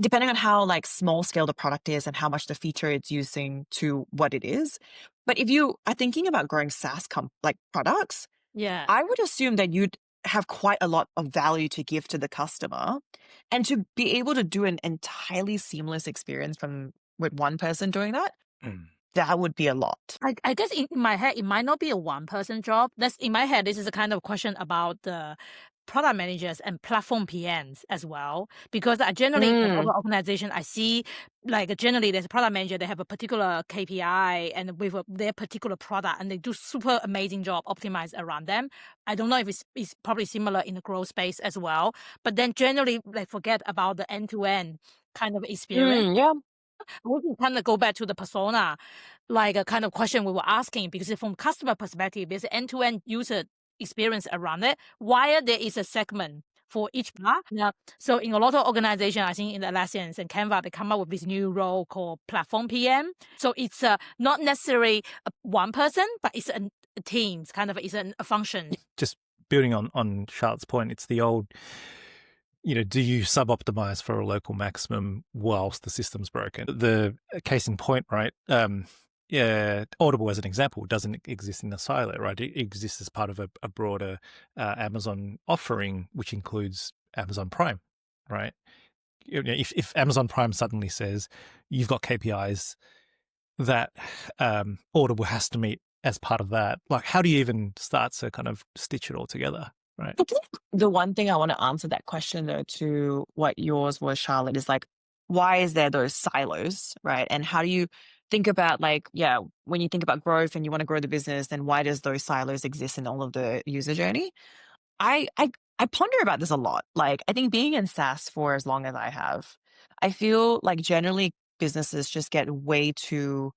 depending on how like small scale the product is and how much the feature it's using to what it is. But if you are thinking about growing SaaS like products, yeah. I would assume that you'd have quite a lot of value to give to the customer, and to be able to do an entirely seamless experience from with one person doing that, Mm. that would be a lot. I guess in my head, it might not be a one-person job. That's in my head. This is a kind of question about the product managers and platform PMs as well. Because I generally in Mm, other organization, I see like generally there's a product manager. They have a particular KPI and with their particular product, and they do super amazing job optimized around them. I don't know if it's probably similar in the growth space as well. But then generally, like forget about the end-to-end kind of experience. yeah. We can kind of go back to the persona, like a kind of question we were asking, because from customer perspective, there's an end-to-end user experience around it. While there is a segment for each part. Now, so in a lot of organizations, I think in Atlassian and Canva, they come up with this new role called platform PM. So it's not necessarily one person, but it's a team. It's kind of it's a function. Just building on Charlotte's point, it's the old, do you sub-optimize for a local maximum whilst the system's broken? The case in point, right? Audible, as an example, doesn't exist in a silo, right? It exists as part of a broader Amazon offering, which includes Amazon Prime, right? If Amazon Prime suddenly says you've got KPIs that Audible has to meet as part of that, like how do you even start to kind of stitch it all together, right? I think the one thing I want to answer that question though to what yours was, Charlotte, is like, why is there those silos, right? And how do you think about like, yeah, when you think about growth and you want to grow the business, then why does those silos exist in all of the user journey? I I I ponder about this a lot. Like, I think being in SaaS for as long as I have, I feel like generally businesses just get way too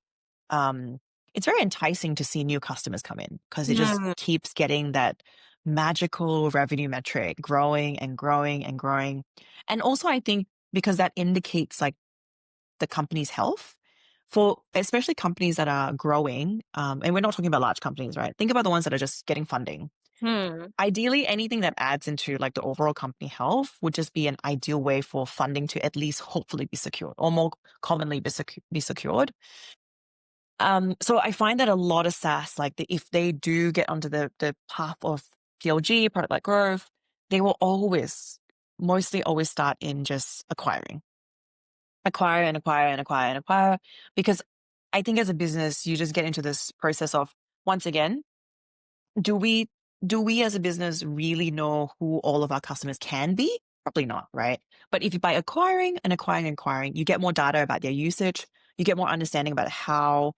um, it's very enticing to see new customers come in because it just keeps getting that magical revenue metric growing and growing and growing. And also, I think because that indicates like the company's health for especially companies that are growing. And we're not talking about large companies, right? Think about the ones that are just getting funding. Ideally, anything that adds into like the overall company health would just be an ideal way for funding to at least hopefully be secured, or more commonly be secured. So I find that a lot of SaaS, like if they do get onto the path of PLG, product led growth, they will mostly always start in just acquire and acquire and acquire and acquire. Because I think as a business, you just get into this process of, once again, do we as a business really know who all of our customers can be? Probably not, right? But if you by acquiring and acquiring and acquiring, you get more data about their usage, you get more understanding about how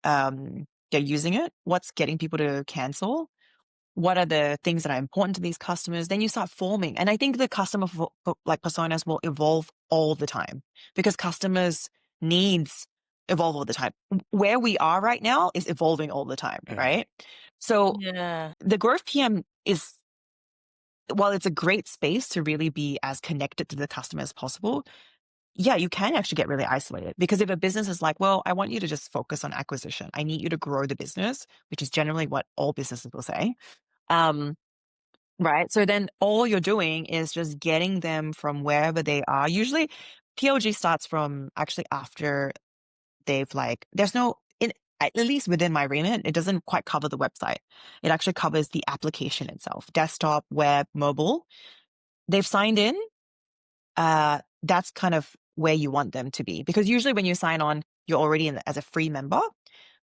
they're using it, what's getting people to cancel, what are the things that are important to these customers, then you start forming. And I think the customer like personas will evolve all the time because customers' needs evolve all the time. Where we are right now is evolving all the time, right? So Yeah. the growth PM is, while it's a great space to really be as connected to the customer as possible, yeah, you can actually get really isolated because if a business is like, well, I want you to just focus on acquisition. I need you to grow the business, which is generally what all businesses will say. Right. So then all you're doing is just getting them from wherever they are. Usually PLG starts from actually after they've like, there's no, at least within my remit, it doesn't quite cover the website. It actually covers the application itself, desktop, web, mobile. They've signed in. That's kind of where you want them to be. Because usually when you sign on, you're already as a free member.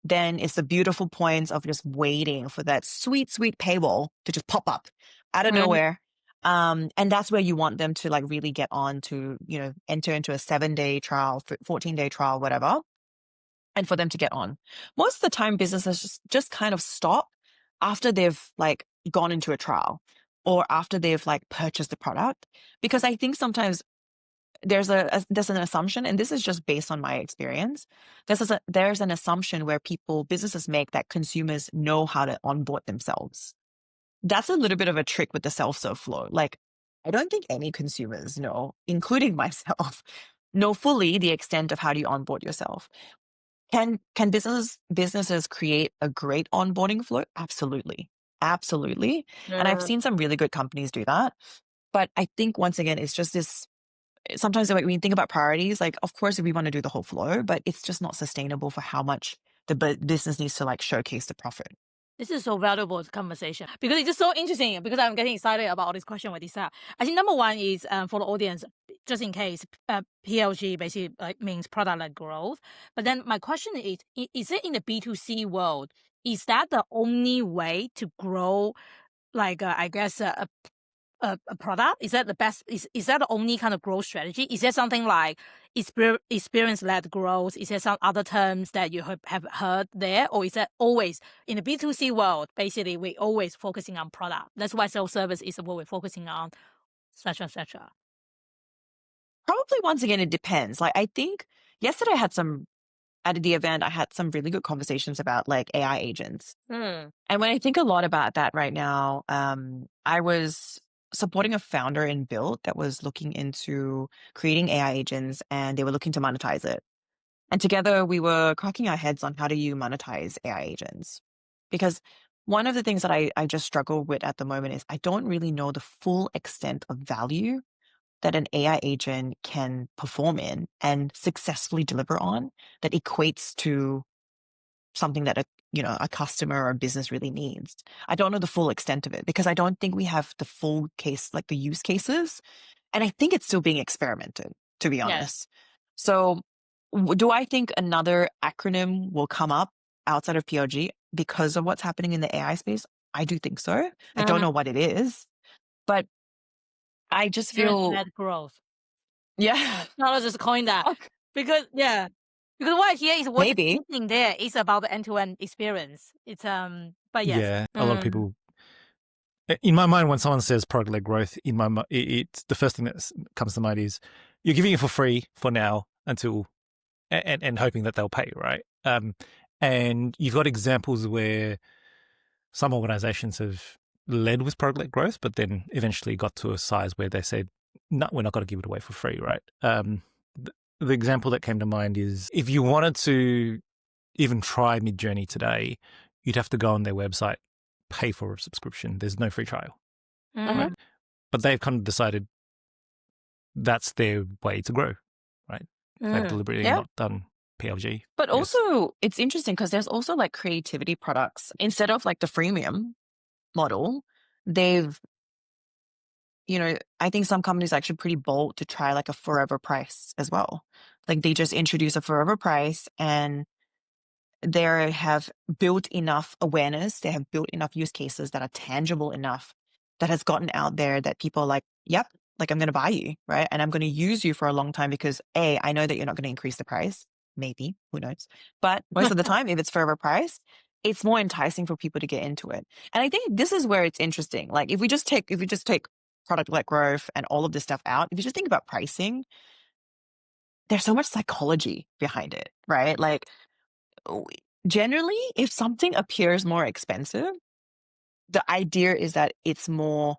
Then it's the beautiful points of just waiting for that sweet, sweet paywall to just pop up out of nowhere. And that's where you want them to like really get on to, enter into a 7-day trial, 14-day trial, whatever. And for them to get on. Most of the time businesses just kind of stop after they've like gone into a trial. or after they've like purchased the product. Because I think sometimes there's an assumption, and this is just based on my experience. There's an assumption where businesses make that consumers know how to onboard themselves. That's a little bit of a trick with the self-serve flow. Like, I don't think any consumers know, including myself, know fully the extent of how do you onboard yourself. Can businesses create a great onboarding flow? Absolutely. Absolutely. And I've seen some really good companies do that. But I think once again, it's just this, sometimes when you think about priorities, like, of course, we want to do the whole flow, but it's just not sustainable for how much the business needs to like showcase the profit. This is so valuable conversation because it's just so interesting because I'm getting excited about all this question with this. I think number one is for the audience, just in case, PLG basically like means product-led growth. But then my question is it in the B2C world, is that the only way to grow like, I guess, a product? Is that the best? Is that the only kind of growth strategy? Is there something like experience-led growth? Is there some other terms that you have heard there? Or is that always in the B2C world, basically we always focusing on product? That's why self-service is what we're focusing on, et cetera. Probably once again, it depends. Like, I think yesterday at the event, I had some really good conversations about like AI agents. And when I think a lot about that right now, I was supporting a founder in Build that was looking into creating AI agents, and they were looking to monetize it. And together we were cracking our heads on how do you monetize AI agents? Because one of the things that I just struggle with at the moment is I don't really know the full extent of value that an AI agent can perform in and successfully deliver on that equates to something that a customer or a business really needs. I don't know the full extent of it because I don't think we have the full case, like the use cases. And I think it's still being experimented, to be honest. So do I think another acronym will come up outside of PLG because of what's happening in the AI space? I do think so. I don't know what it is, but I just feel Experience-led growth. Yeah. No, let's just coin that. Okay. Because what I hear is what's Maybe. missing there is about the end-to-end experience. It's but yes. Yeah, a lot of people. In my mind, when someone says product-led growth, it's the first thing that comes to mind is you're giving it for free for now until and hoping that they'll pay, right? And you've got examples where some organizations have led with product-led growth, but then eventually got to a size where they said, no, we're not going to give it away for free, right? The example that came to mind is if you wanted to even try Midjourney today, you'd have to go on their website, pay for a subscription. There's no free trial, right? But they've kind of decided that's their way to grow, right? They've deliberately not done PLG. But also, it's interesting because there's also like creativity products. Instead of like the freemium model, they've, I think some companies are actually pretty bold to try like a forever price as well. Like they just introduce a forever price and they have built enough awareness, they have built enough use cases that are tangible enough that has gotten out there that people are like, yep, like I'm going to buy you, right? And I'm going to use you for a long time because A, I know that you're not going to increase the price. Maybe, who knows? But most of the time, if it's forever price, it's more enticing for people to get into it. And I think this is where it's interesting. Like if we just take product-led growth and all of this stuff out, if you just think about pricing, there's so much psychology behind it, right? Like generally, if something appears more expensive, the idea is that it's more,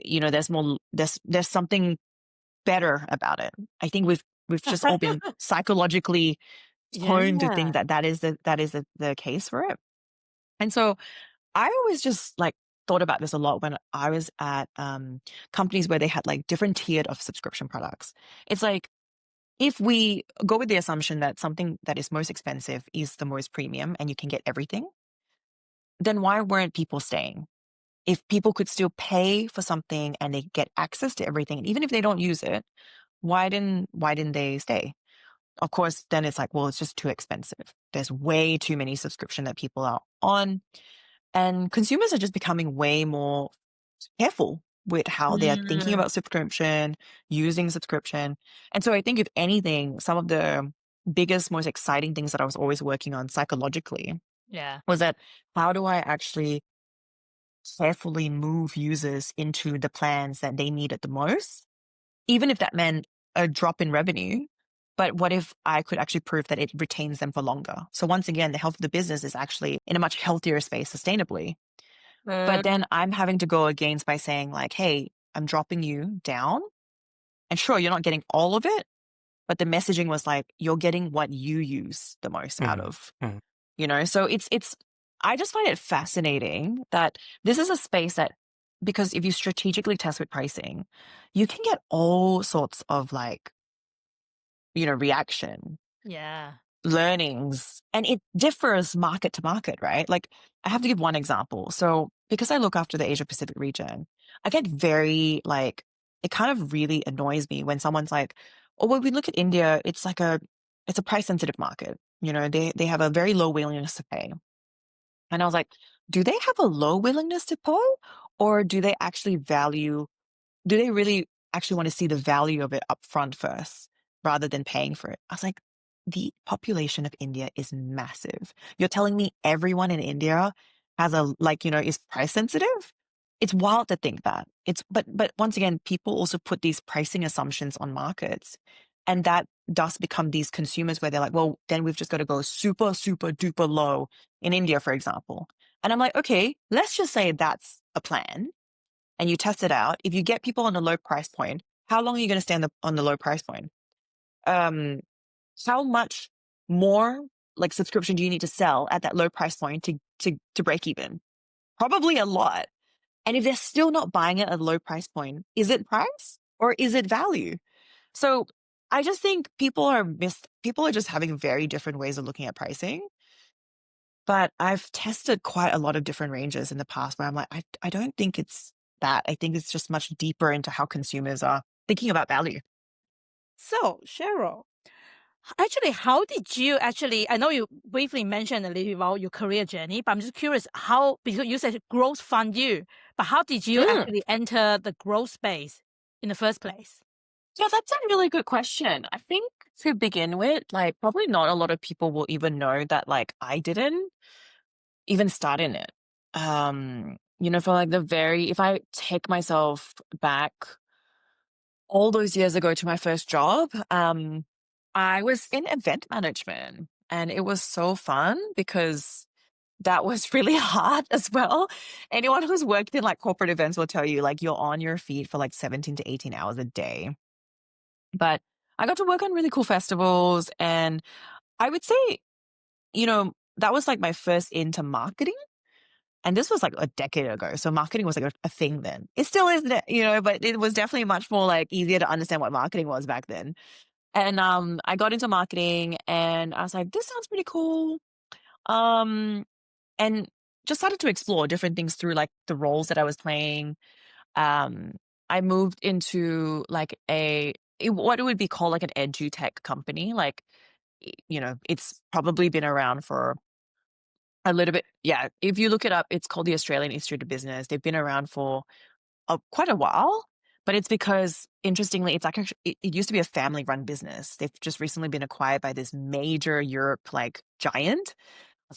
there's something better about it. I think we've just all been psychologically honed to think that is the case for it. And so I always just like thought about this a lot when I was at companies where they had like different tiered of subscription products. It's like, if we go with the assumption that something that is most expensive is the most premium and you can get everything, then why weren't people staying? If people could still pay for something and they get access to everything, and even if they don't use it, why didn't they stay? Of course, then it's like, well, it's just too expensive. There's way too many subscription that people are on. And consumers are just becoming way more careful with how they're thinking about subscription, using subscription. And so I think if anything, some of the biggest, most exciting things that I was always working on psychologically was that how do I actually carefully move users into the plans that they needed the most, even if that meant a drop in revenue. But what if I could actually prove that it retains them for longer? So once again, the health of the business is actually in a much healthier space sustainably. But then I'm having to go against by saying like, hey, I'm dropping you down. And sure, you're not getting all of it, but the messaging was like, you're getting what you use the most out of, so I just find it fascinating that this is a space that, because if you strategically test with pricing, you can get all sorts of like, reaction, Yeah. learnings, and it differs market to market, right? Like I have to give one example. So because I look after the Asia Pacific region, I get very like, it kind of really annoys me when someone's like, oh, when we look at India, it's a price sensitive market. They have a very low willingness to pay. And I was like, do they have a low willingness to pay, or do they really actually want to see the value of it up front first rather than paying for it? I was like, the population of India is massive. You're telling me everyone in India has is price sensitive? It's wild to think that. But once again, people also put these pricing assumptions on markets. And that does become these consumers where they're like, well, then we've just got to go super, super duper low in India, for example. And I'm like, okay, let's just say that's a plan and you test it out. If you get people on a low price point, how long are you going to stay on the low price point? How much more like subscription do you need to sell at that low price point to break even? Probably a lot. And if they're still not buying it at a low price point, is it price or is it value? So I just think people are just having very different ways of looking at pricing. But I've tested quite a lot of different ranges in the past where I'm like, I don't think it's that. I think it's just much deeper into how consumers are thinking about value. So, Cheryl, actually, how did you actually, I know you briefly mentioned a little about your career journey, but I'm just curious how, because you said growth fund you, but how did you actually enter the growth space in the first place? Yeah, that's a really good question. I think to begin with, like probably not a lot of people will even know that like I didn't even start in it. For like if I take myself back all those years ago to my first job, I was in event management and it was so fun because that was really hard as well. Anyone who's worked in like corporate events will tell you like you're on your feet for like 17 to 18 hours a day. But I got to work on really cool festivals, and I would say, that was like my first into marketing. And this was like a decade ago. So marketing was like a thing then. It still is, but it was definitely much more like easier to understand what marketing was back then. And I got into marketing and I was like, this sounds pretty cool. And just started to explore different things through like the roles that I was playing. I moved into like what it would be called like an Edu-Tech company. Like, it's probably been around for a little bit. Yeah. If you look it up, it's called the Australian Institute of Business. They've been around for quite a while, but it's because interestingly, it's like actually, it used to be a family run business. They've just recently been acquired by this major Europe like giant.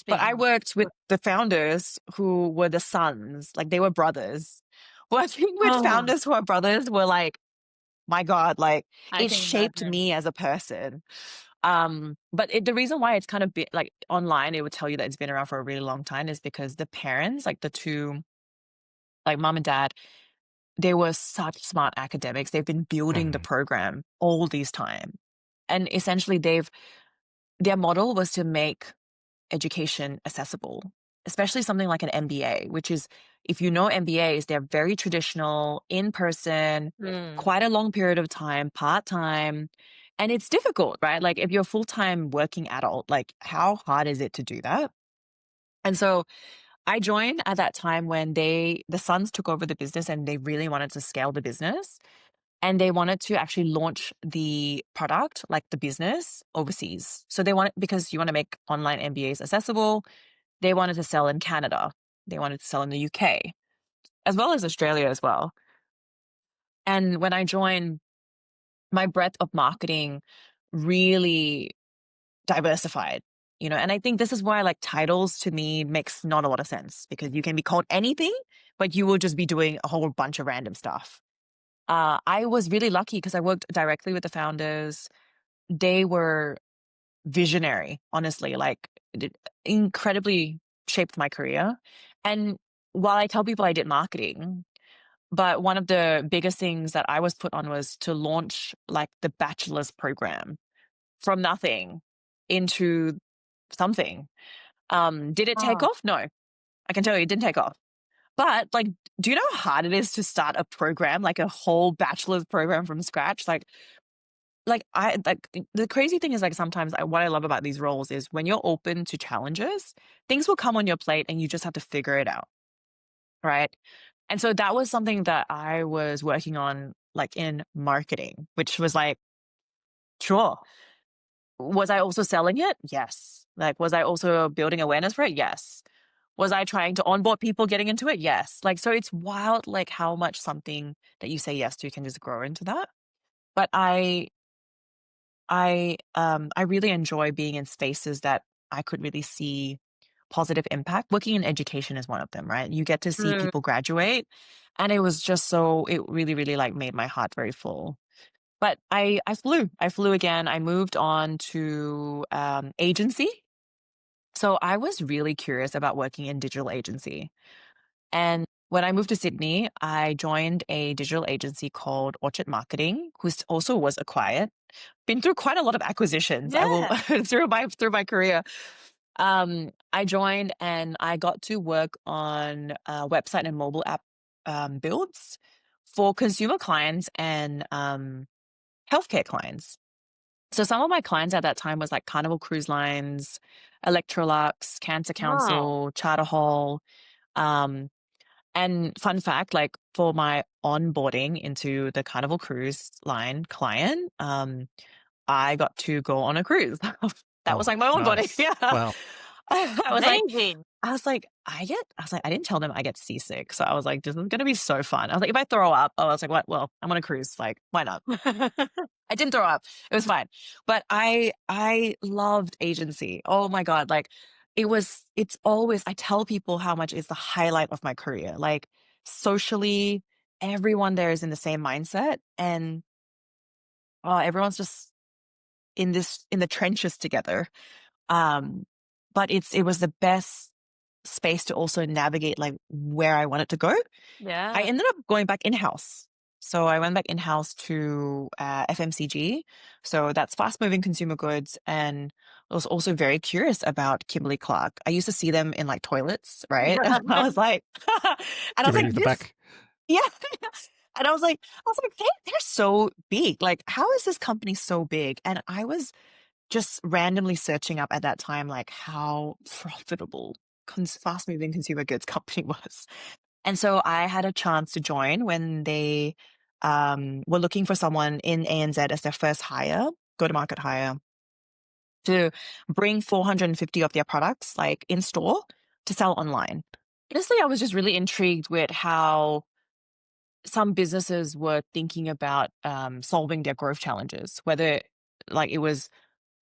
But I worked with the founders who were the sons, like they were brothers. Working with founders who are brothers were like, my God, like I it can shaped imagine. me as a person. But the reason why it's kind of like online, it would tell you that it's been around for a really long time is because the parents, like the two, like mom and dad, they were such smart academics. They've been building the program all this time. And essentially their model was to make education accessible, especially something like an MBA, which is, if you know MBAs, they're very traditional, in person, quite a long period of time, part-time. And it's difficult, right? Like if you're a full-time working adult, like how hard is it to do that? And so I joined at that time when the sons took over the business and they really wanted to scale the business. And they wanted to actually launch the product, like the business, overseas. So because you want to make online MBAs accessible, they wanted to sell in Canada. They wanted to sell in the UK, as well as Australia as well. And when I joined, my breadth of marketing really diversified, and I think this is why like titles to me makes not a lot of sense, because you can be called anything, but you will just be doing a whole bunch of random stuff. I was really lucky because I worked directly with the founders. They were visionary, honestly, like it incredibly shaped my career. And while I tell people I did marketing, but one of the biggest things that I was put on was to launch like the bachelor's program from nothing into something. Did it take Oh. off? No, I can tell you it didn't take off. But like, do you know how hard it is to start a program, like a whole bachelor's program from scratch? Like the crazy thing is like sometimes what I love about these roles is when you're open to challenges, things will come on your plate and you just have to figure it out. Right. And so that was something that I was working on like in marketing, which was like, sure. Was I also selling it? Yes. Like, was I also building awareness for it? Yes. Was I trying to onboard people getting into it? Yes. Like, so it's wild, like how much something that you say yes to can just grow into that. But I really enjoy being in spaces that I could really see positive impact. Working in education is one of them, right? You get to see Mm. people graduate, and it was just so it really, really like made my heart very full. But I flew again. I moved on to agency. So I was really curious about working in digital agency. And when I moved to Sydney, I joined a digital agency called Orchard Marketing, who also was acquired. Been through quite a lot of acquisitions. I will Yeah. through my career. I joined and I got to work on website and mobile app builds for consumer clients and healthcare clients. So some of my clients at that time was like Carnival Cruise Lines, Electrolux, Cancer Wow. Council, Charter Hall. Um, and fun fact, like for my onboarding into the Carnival Cruise Line client, I got to go on a cruise. That was Oh, like my onboarding. nice. Yeah. Wow. I was like, Amazing. I didn't tell them I get seasick. So I was like, this is going to be so fun. I was like, if I throw up, I was like, what? Well, I'm on a cruise. Like, why not? I didn't throw up. It was fine. But I loved agency. Oh my God. Like it's always, I tell people how much is the highlight of my career. Like socially, everyone there is in the same mindset and everyone's just in the trenches together. But it was the best space to also navigate like where I wanted to go. I Yeah. ended up going back in-house. So I went back in-house to FMCG. So that's fast-moving consumer goods. And I was also very curious about Kimberly-Clark. I used to see them in like toilets, right? I was like, and I Get was ready like, at the this, back. yeah. And I was like, they're so big. Like, how is this company so big? And I was just randomly searching up at that time, like how profitable fast-moving consumer goods company was. And so I had a chance to join when they were looking for someone in ANZ as their first hire, go-to-market hire, to bring 450 of their products like in store to sell online. Honestly, I was just really intrigued with how some businesses were thinking about solving their growth challenges, whether like it was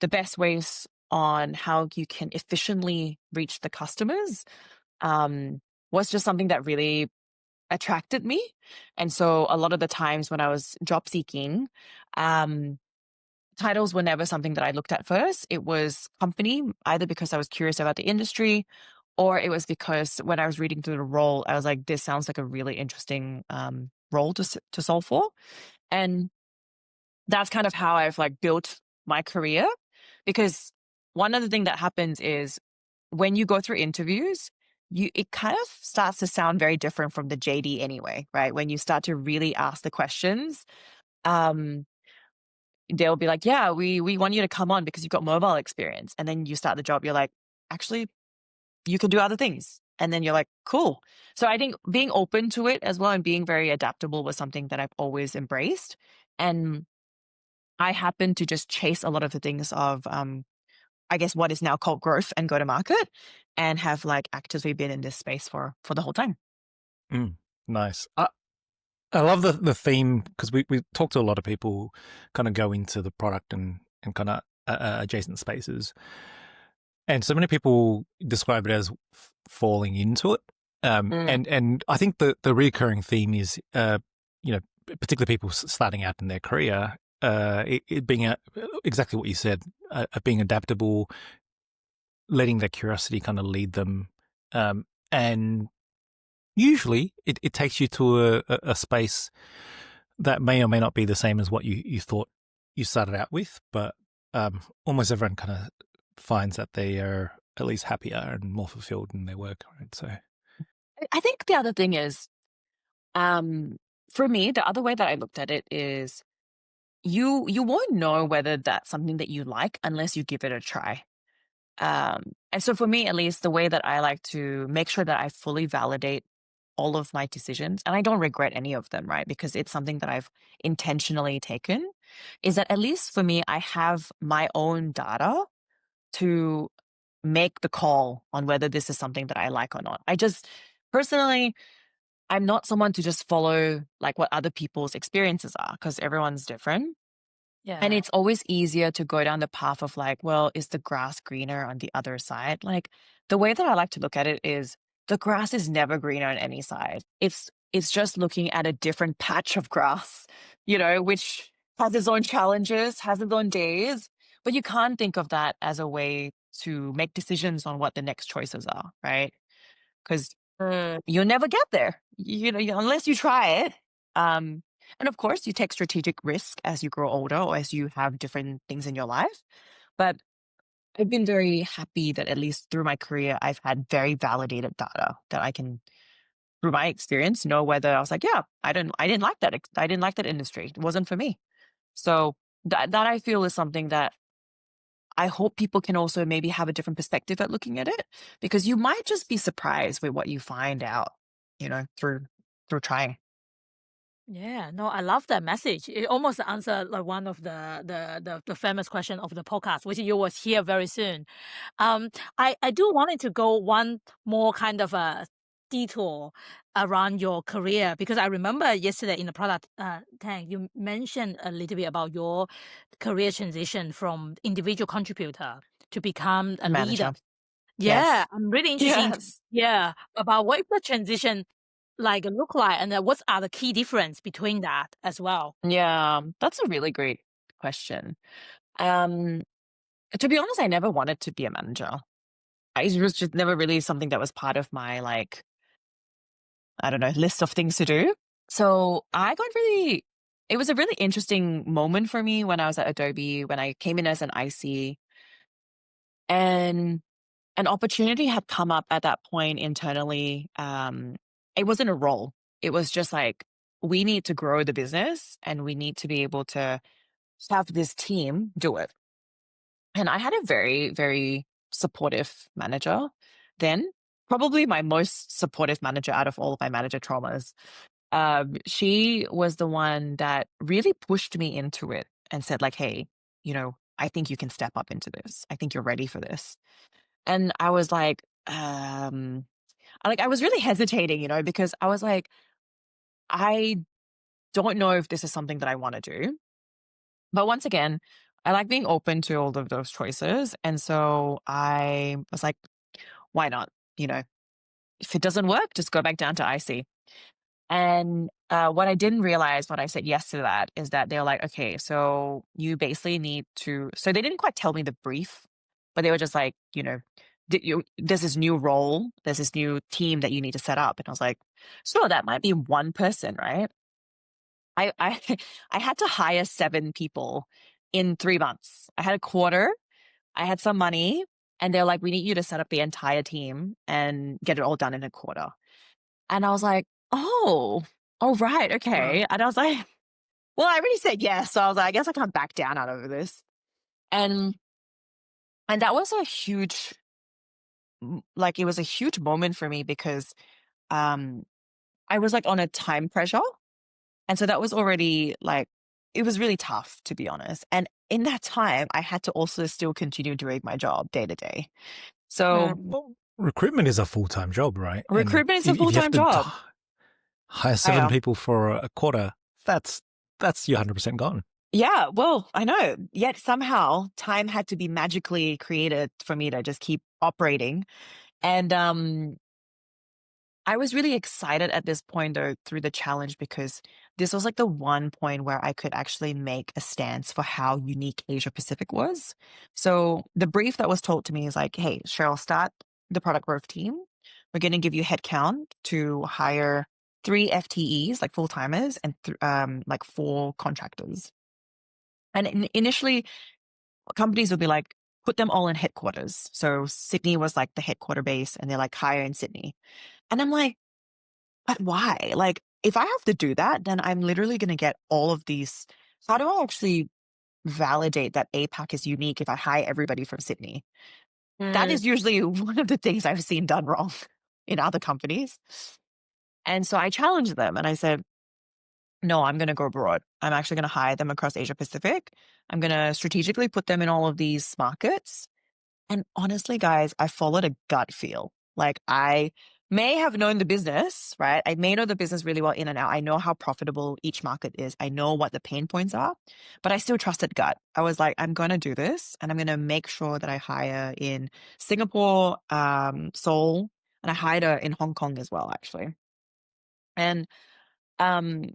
the best ways on how you can efficiently reach the customers was just something that really attracted me. And so a lot of the times when I was job seeking, um, titles were never something that I looked at first. It was company, either because I was curious about the industry or it was because when I was reading through the role, I was like, this sounds like a really interesting role to solve for. And that's kind of how I've like built my career because one of the things that happens is when you go through interviews, it kind of starts to sound very different from the JD anyway, right? When you start to really ask the questions, um, they'll be like, yeah, we want you to come on because you've got mobile experience. And then you start the job, you're like, actually, you can do other things. And then you're like, cool. So I think being open to it as well and being very adaptable was something that I've always embraced. And I happen to just chase a lot of the things of I guess what is now called growth and go to market and have like actively been in this space for the whole time. Nice. I love the theme because we talk to a lot of people who kind of go into the product and kind of adjacent spaces. And so many people describe it as falling into it. And I think the recurring theme is, particularly people starting out in their career, it being exactly what you said, being adaptable, letting their curiosity kind of lead them. And usually it takes you to a space that may or may not be the same as what you thought you started out with, but almost everyone kind of finds that they are at least happier and more fulfilled in their work. Right? So I think the other thing is, for me, the other way that I looked at it is you won't know whether that's something that you like unless you give it a try. And so for me, at least, the way that I like to make sure that I fully validate all of my decisions, and I don't regret any of them, right? Because it's something that I've intentionally taken, is that at least for me, I have my own data to make the call on whether this is something that I like or not. I just personally, I'm not someone to just follow like what other people's experiences are, because everyone's different. And Yeah. it's always easier to go down the path of like, well, is the grass greener on the other side? Like, the way that I like to look at it is the grass is never greener on any side. It's just looking at a different patch of grass, which has its own challenges, has its own days, but you can't think of that as a way to make decisions on what the next choices are, right? Because you'll never get there, unless you try it. And of course, you take strategic risk as you grow older or as you have different things in your life. But I've been very happy that at least through my career, I've had very validated data that I can, through my experience, know whether I was like, yeah, I didn't like that. I didn't like that industry. It wasn't for me. So that I feel is something that I hope people can also maybe have a different perspective at looking at it, because you might just be surprised with what you find out, through trying. Yeah, no, I love that message. It almost answered like one of the famous question of the podcast, which you will hear very soon. I do wanted to go one more kind of a detour around your career, because I remember yesterday in the product tank you mentioned a little bit about your career transition from individual contributor to become a leader. Manager. Yeah, Yes. I'm really interested in Yes. about what the transition like look like, and what are the key difference between that as well. Yeah, that's a really great question. Um, to be honest, I never wanted to be a manager. It was just never really something that was part of my, like, I don't know, list of things to do. So it was a really interesting moment for me when I was at Adobe, when I came in as an IC, and an opportunity had come up at that point internally. It wasn't a role. It was just like, we need to grow the business and we need to be able to have this team do it. And I had a very, very supportive manager then, probably my most supportive manager out of all of my manager traumas. She was the one that really pushed me into it and said, like, hey, I think you can step up into this. I think you're ready for this. And I was like, I was really hesitating, because I was like, I don't know if this is something that I want to do. But once again, I like being open to all of those choices. And so I was like, why not? If it doesn't work, just go back down to IC. And what I didn't realize when I said yes to that is that they're like, okay, so you basically need to. So they didn't quite tell me the brief, but they were just like, there's this new role, there's this new team that you need to set up. And I was like, sure, that might be one person, right? I I had to hire 7 people in 3 months. I had a quarter, I had some money, and they're like, we need you to set up the entire team and get it all done in a quarter. And I was like, oh, right, okay. Wow. And I was like, well, I already said yes. So I was like, I guess I can't back down out of this. And that was a huge, it was a huge moment for me because um I was like on a time pressure. And so that was already like, it was really tough, to be honest. And in that time, I had to also still continue doing my job day to day. So well, recruitment is a full-time job, right? And recruitment is a if you have full-time to job. hire I 7 know. people for a quarter, that's you're 100% gone. Yeah, well, I know. Yet somehow time had to be magically created for me to just keep operating. And I was really excited at this point though through the challenge because this was like the one point where I could actually make a stance for how unique Asia Pacific was. So the brief that was told to me is like, hey, Cheryl, start the product growth team. We're going to give you headcount to hire 3 FTEs, like full timers, and like 4 contractors. And initially, companies would be like, put them all in headquarters. So Sydney was like the headquarter base, and they're like, hire in Sydney. And I'm like, but why? Like, if I have to do that, then I'm literally going to get all of these. How do I actually validate that APAC is unique if I hire everybody from Sydney? That Mm. is usually one of the things I've seen done wrong in other companies. And so I challenged them and I said, no, I'm going to go abroad. I'm actually going to hire them across Asia Pacific. I'm going to strategically put them in all of these markets. And honestly, guys, I followed a gut feel. Like I may have known the business, right? I may know the business really well in and out. I know how profitable each market is. I know what the pain points are, but I still trusted gut. I was like, I'm going to do this and I'm going to make sure that I hire in Singapore, Seoul, and I hired in Hong Kong as well, actually. And um,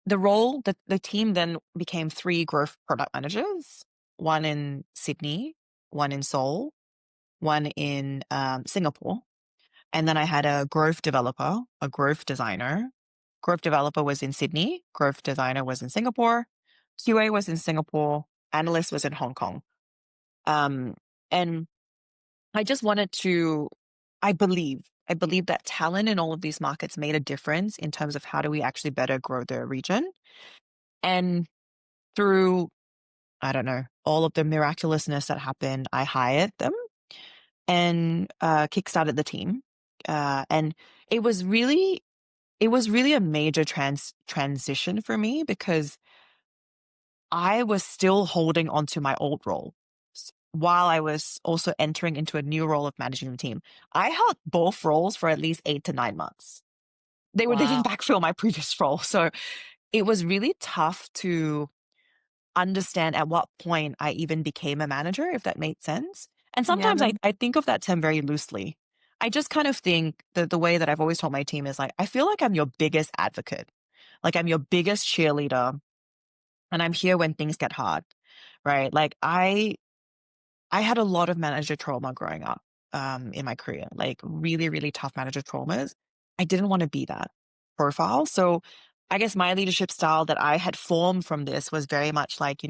the team then became 3 growth product managers, one in Sydney, one in Seoul, one in Singapore. And then I had a growth developer, a growth designer. Growth developer was in Sydney. Growth designer was in Singapore. QA was in Singapore. Analyst was in Hong Kong. And I just wanted to, I believe that talent in all of these markets made a difference in terms of how do we actually better grow the region. And through, I don't know, all of the miraculousness that happened, I hired them and kickstarted the team. And it was really a major transition for me because I was still holding on to my old role while I was also entering into a new role of managing the team. I held both roles for at least 8 to 9 months. They didn't Wow. backfill my previous role. So it was really tough to understand at what point I even became a manager, if that made sense. And Yeah. sometimes I think of that term very loosely. I just kind of think that the way that I've always told my team is like, I feel like I'm your biggest advocate. Like I'm your biggest cheerleader and I'm here when things get hard, right? Like I had a lot of manager trauma growing up in my career, like really, really tough manager traumas. I didn't want to be that profile. So I guess my leadership style that I had formed from this was very much like,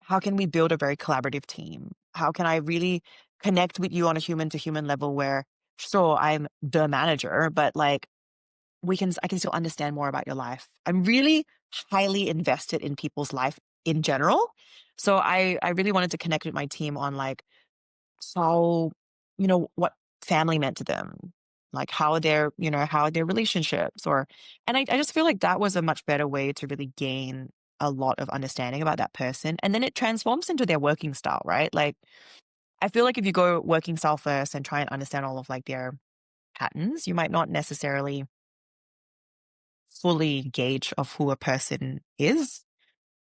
how can we build a very collaborative team? How can I really connect with you on a human to human level where, sure, I'm the manager, but like I can still understand more about your life. I'm really highly invested in people's life in general. So I really wanted to connect with my team on like how, what family meant to them, like how are their relationships and I just feel like that was a much better way to really gain a lot of understanding about that person. And then it transforms into their working style, right? Like I feel like if you go working style first and try and understand all of like their patterns, you might not necessarily fully gauge of who a person is.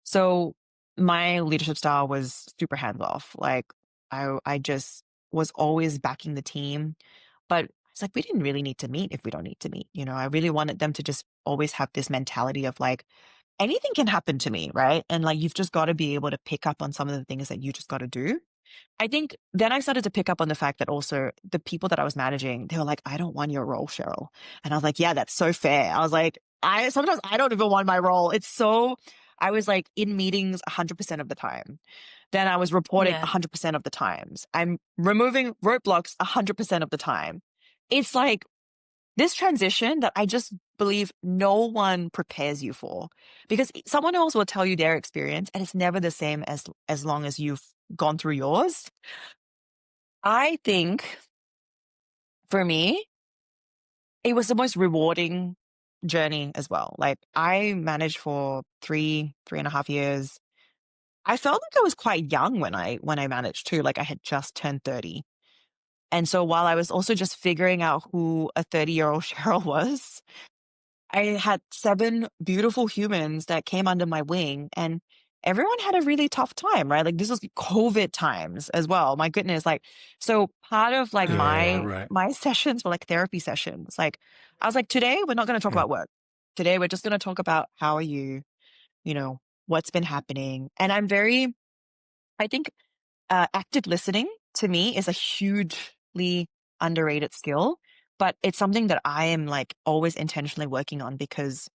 So my leadership style was super hands off. Like I just was always backing the team, but it's like we didn't really need to meet if we don't need to meet. I really wanted them to just always have this mentality of like anything can happen to me, right? And like you've just got to be able to pick up on some of the things that you just got to do. I think then I started to pick up on the fact that also the people that I was managing, they were like, I don't want your role, Cheryl. And I was like, yeah, that's so fair. I was like, sometimes I don't even want my role. I was like in meetings 100% of the time. Then I was reporting Yeah. 100% of the times. I'm removing roadblocks 100% of the time. It's like this transition that I just believe no one prepares you for because someone else will tell you their experience and it's never the same as long as you've gone through yours. I think for me, it was the most rewarding journey as well. Like I managed for 3.5 years. I felt like I was quite young when I managed too. Like I had just turned 30. And so while I was also just figuring out who a 30-year-old Cheryl was, I had 7 beautiful humans that came under my wing. And everyone had a really tough time, right? Like this was COVID times as well. My goodness. Like, so part of like my sessions were like therapy sessions. Like I was like, today we're not going to talk about work. Today we're just going to talk about how are you, what's been happening. And I think active listening to me is a hugely underrated skill, but it's something that I am like always intentionally working on, because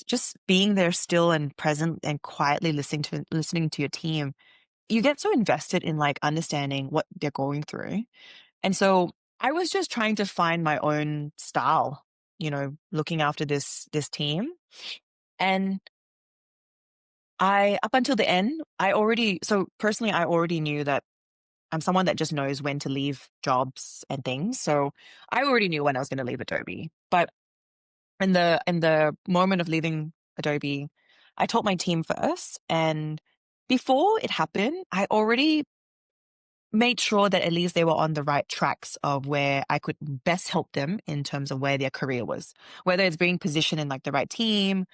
just being there still and present and quietly listening to your team, you get so invested in like understanding what they're going through. And so I was just trying to find my own style, looking after this team. And up until the end, I already knew that I'm someone that just knows when to leave jobs and things. So I already knew when I was going to leave Adobe. But in the moment of leaving Adobe, I told my team first. And before it happened, I already made sure that at least they were on the right tracks of where I could best help them in terms of where their career was, whether it's being positioned in like the right team,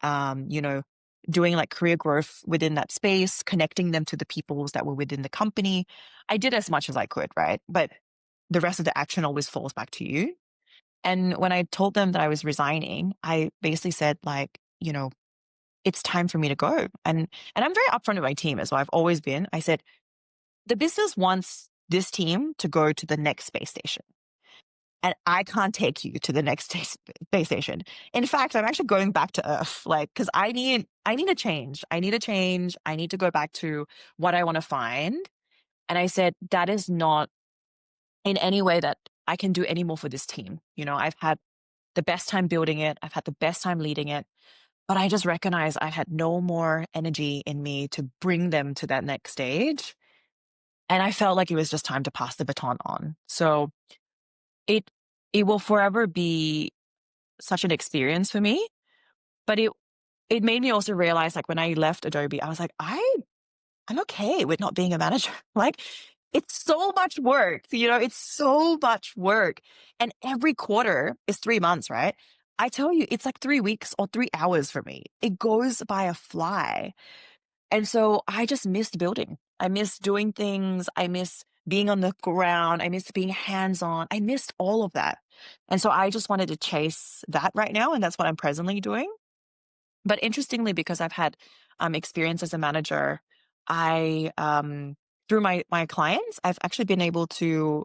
doing like career growth within that space, connecting them to the peoples that were within the company. I did as much as I could, right? But the rest of the action always falls back to you. And when I told them that I was resigning, I basically said like, it's time for me to go. And I'm very upfront with my team as well. I've always been. I said, the business wants this team to go to the next space station. And I can't take you to the next space station. In fact, I'm actually going back to Earth, like, because I need a change. I need a change. I need to go back to what I want to find. And I said, that is not in any way that I can do any more for this team. I've had the best time building it. I've had the best time leading it. But I just recognized I had no more energy in me to bring them to that next stage. And I felt like it was just time to pass the baton on. So it will forever be such an experience for me. But it made me also realize, like, when I left Adobe, I was like, I'm okay with not being a manager. Like, it's so much work, it's so much work. And every quarter is 3 months, right? I tell you, it's like 3 weeks or 3 hours for me. It goes by a fly. And so I just missed building. I miss doing things. I miss being on the ground. I miss being hands-on. I missed all of that. And so I just wanted to chase that right now. And that's what I'm presently doing. But interestingly, because I've had experience as a manager, I through my clients, I've actually been able to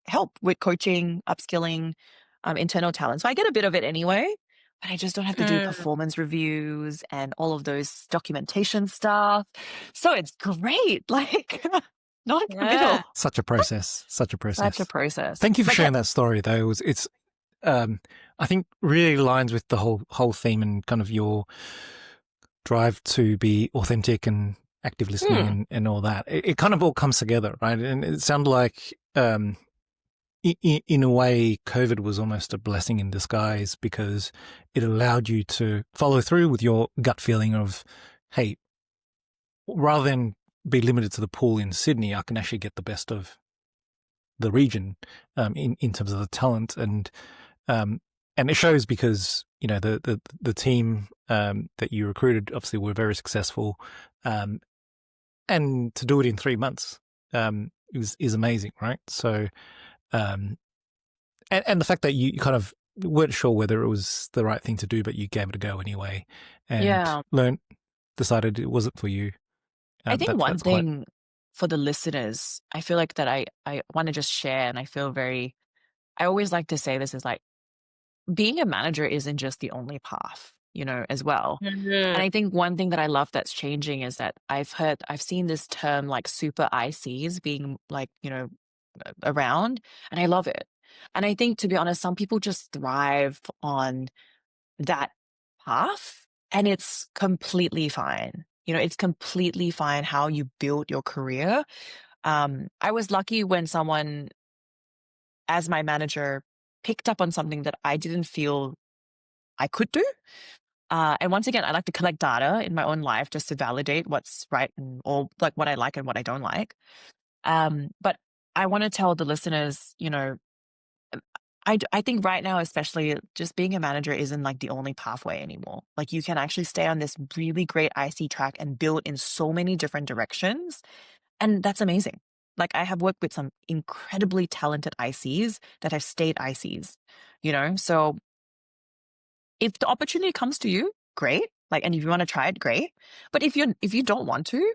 help with coaching, upskilling, internal talent. So I get a bit of it anyway, but I just don't have to do performance reviews and all of those documentation stuff. So it's great, like non-committal. Such a process. Such a process. Such a process. Thank you for sharing that story, though. It's I think really aligns with the whole theme and kind of your drive to be authentic and active listening and all that. It kind of all comes together, right? And it sounded like, in a way, COVID was almost a blessing in disguise, because it allowed you to follow through with your gut feeling of, hey, rather than be limited to the pool in Sydney, I can actually get the best of the region in terms of the talent. And it shows, because the team that you recruited obviously were very successful, and to do it in 3 months is amazing, right? So, and the fact that you kind of weren't sure whether it was the right thing to do, but you gave it a go anyway, and decided it wasn't for you. I think one thing for the listeners, I feel like that I want to just share, and I always like to say this, is like, being a manager isn't just the only path, as well. And I think one thing that I love that's changing is that I've seen this term like super ICs being like, around, and I love it. And I think, to be honest, some people just thrive on that path, and it's completely fine. It's completely fine how you build your career. I was lucky when someone, as my manager, picked up on something that I didn't feel I could do. And once again, I like to collect data in my own life just to validate what's right, or like what I like and what I don't like. But I want to tell the listeners, I think right now, especially, just being a manager isn't like the only pathway anymore. Like you can actually stay on this really great IC track and build in so many different directions. And that's amazing. Like I have worked with some incredibly talented ICs that have stayed ICs, So if the opportunity comes to you, great. Like, and if you want to try it, great. But if you don't want to,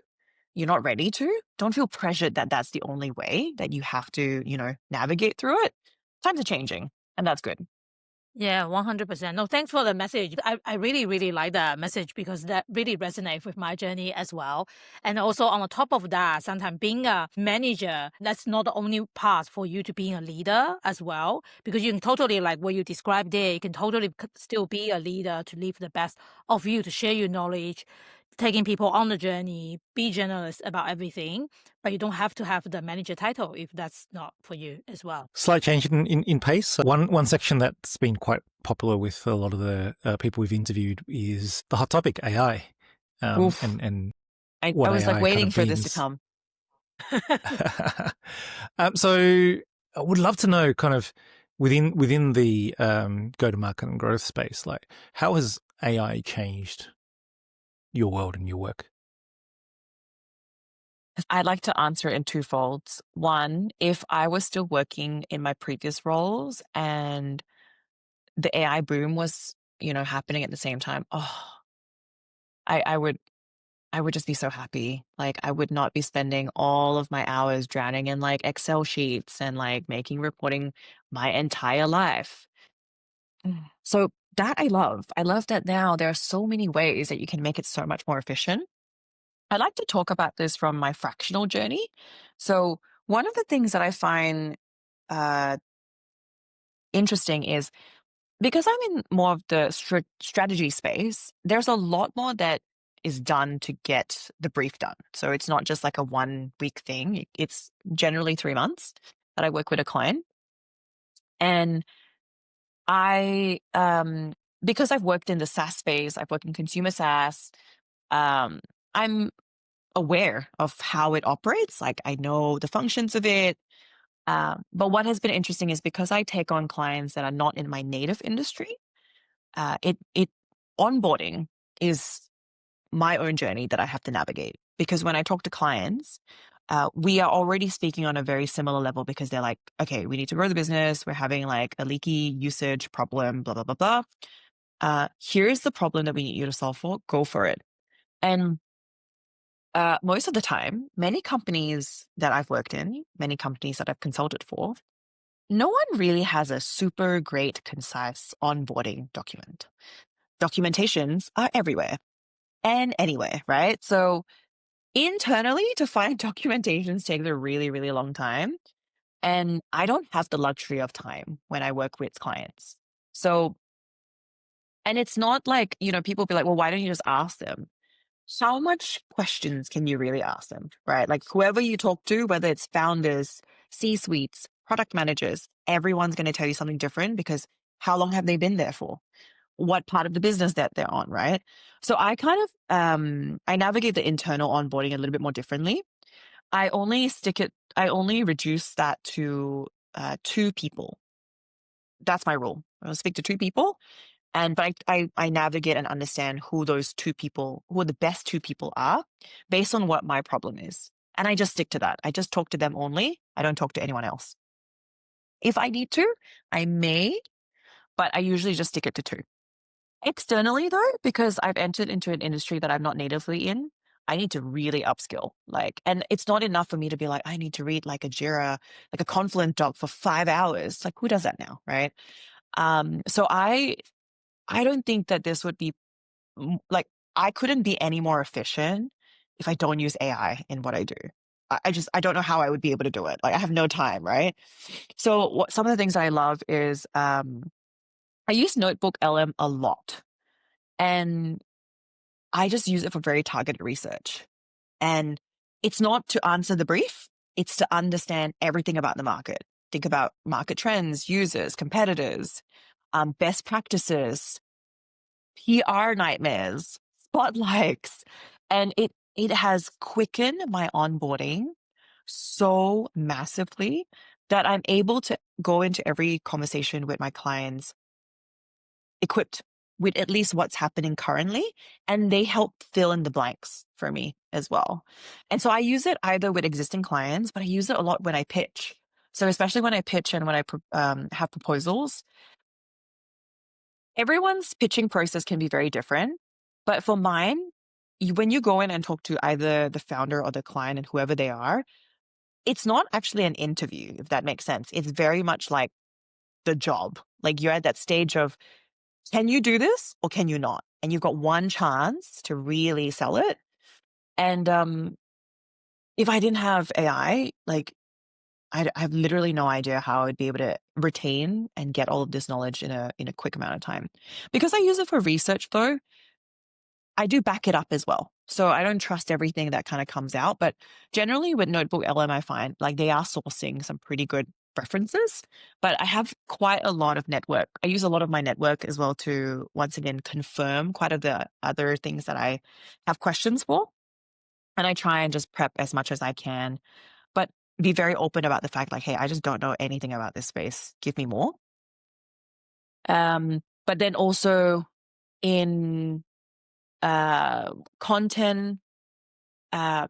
you're not ready to, don't feel pressured that that's the only way that you have to, navigate through it. Times are changing, and that's good. Yeah, 100%. No, thanks for the message. I really, really like that message because that really resonates with my journey as well. And also on the top of that, sometimes being a manager, that's not the only path for you to being a leader as well. Because you can totally, like what you described there, you can totally still be a leader to leave the best of you, to share your knowledge, taking people on the journey, be generous about everything, but you don't have to have the manager title if that's not for you as well. Slight change in pace. One section that's been quite popular with a lot of the people we've interviewed is the hot topic, AI, Oof. and I what was AI like waiting kind of for this to means. come. So I would love to know kind of within the go-to-market and growth space, like how has AI changed your world and your work? I'd like to answer it in two folds. One, if I was still working in my previous roles and the AI boom was, happening at the same time, I would just be so happy. Like I would not be spending all of my hours drowning in like Excel sheets and like making reporting my entire life. So that I love. I love that now there are so many ways that you can make it so much more efficient. I like to talk about this from my fractional journey. So one of the things that I find uh, interesting is because I'm in more of the strategy space, there's a lot more that is done to get the brief done. So it's not just like a 1 week thing. It's generally 3 months that I work with a client. And because I've worked in the SaaS space, I've worked in consumer SaaS, I'm aware of how it operates. Like I know the functions of it. But what has been interesting is because I take on clients that are not in my native industry, it onboarding is my own journey that I have to navigate. Because when I talk to clients, we are already speaking on a very similar level because they're like, okay, we need to grow the business. We're having like a leaky usage problem, blah, blah, blah, blah. Here's the problem that we need you to solve for. Go for it. And most of the time, many companies that I've worked in, many companies that I've consulted for, no one really has a super great, concise onboarding document. Documentations are everywhere and anywhere, right? So internally, to find documentations takes a really, really long time. And I don't have the luxury of time when I work with clients. So, and it's not like, people be like, well, why don't you just ask them? How much questions can you really ask them, right? Like whoever you talk to, whether it's founders, C-suites, product managers, everyone's going to tell you something different because how long have they been there for? What part of the business that they're on, right? So I kind of, I navigate the internal onboarding a little bit more differently. I only reduce that to 2 people. That's my rule. I'll speak to 2 people. But I navigate and understand who those 2 people, who are the best 2 people are based on what my problem is. And I just stick to that. I just talk to them only. I don't talk to anyone else. If I need to, I may, but I usually just stick it to 2. Externally though, because I've entered into an industry that I'm not natively in, I need to really upskill. And it's not enough for me to be like, I need to read like a Jira, like a Confluent doc for 5 hours. Like who does that now, right? So I don't think that this would be like, I couldn't be any more efficient if I don't use AI in what I do. I don't know how I would be able to do it. Like I have no time, right? So some of the things that I love is I use Notebook LM a lot, and I just use it for very targeted research. And it's not to answer the brief; it's to understand everything about the market. Think about market trends, users, competitors, best practices, PR nightmares, spotlights, and it has quickened my onboarding so massively that I'm able to go into every conversation with my clients equipped with at least what's happening currently, and they help fill in the blanks for me as well. And so I use it either with existing clients, but I use it a lot when I pitch. So especially when I pitch and when I have proposals, everyone's pitching process can be very different. But for mine, when you go in and talk to either the founder or the client and whoever they are, it's not actually an interview, if that makes sense. It's very much like the job. Like you're at that stage of, can you do this or can you not? And you've got one chance to really sell it. And if I didn't have AI, like I have literally no idea how I'd be able to retain and get all of this knowledge in a quick amount of time. Because I use it for research though, I do back it up as well. So I don't trust everything that kind of comes out. But generally with Notebook LM, I find like they are sourcing some pretty good references. But I have quite a lot of network. I use a lot of my network as well to, once again, confirm quite of the other things that I have questions for. And I try and just prep as much as I can, but be very open about the fact like, hey, I just don't know anything about this space. Give me more. But then also in content, I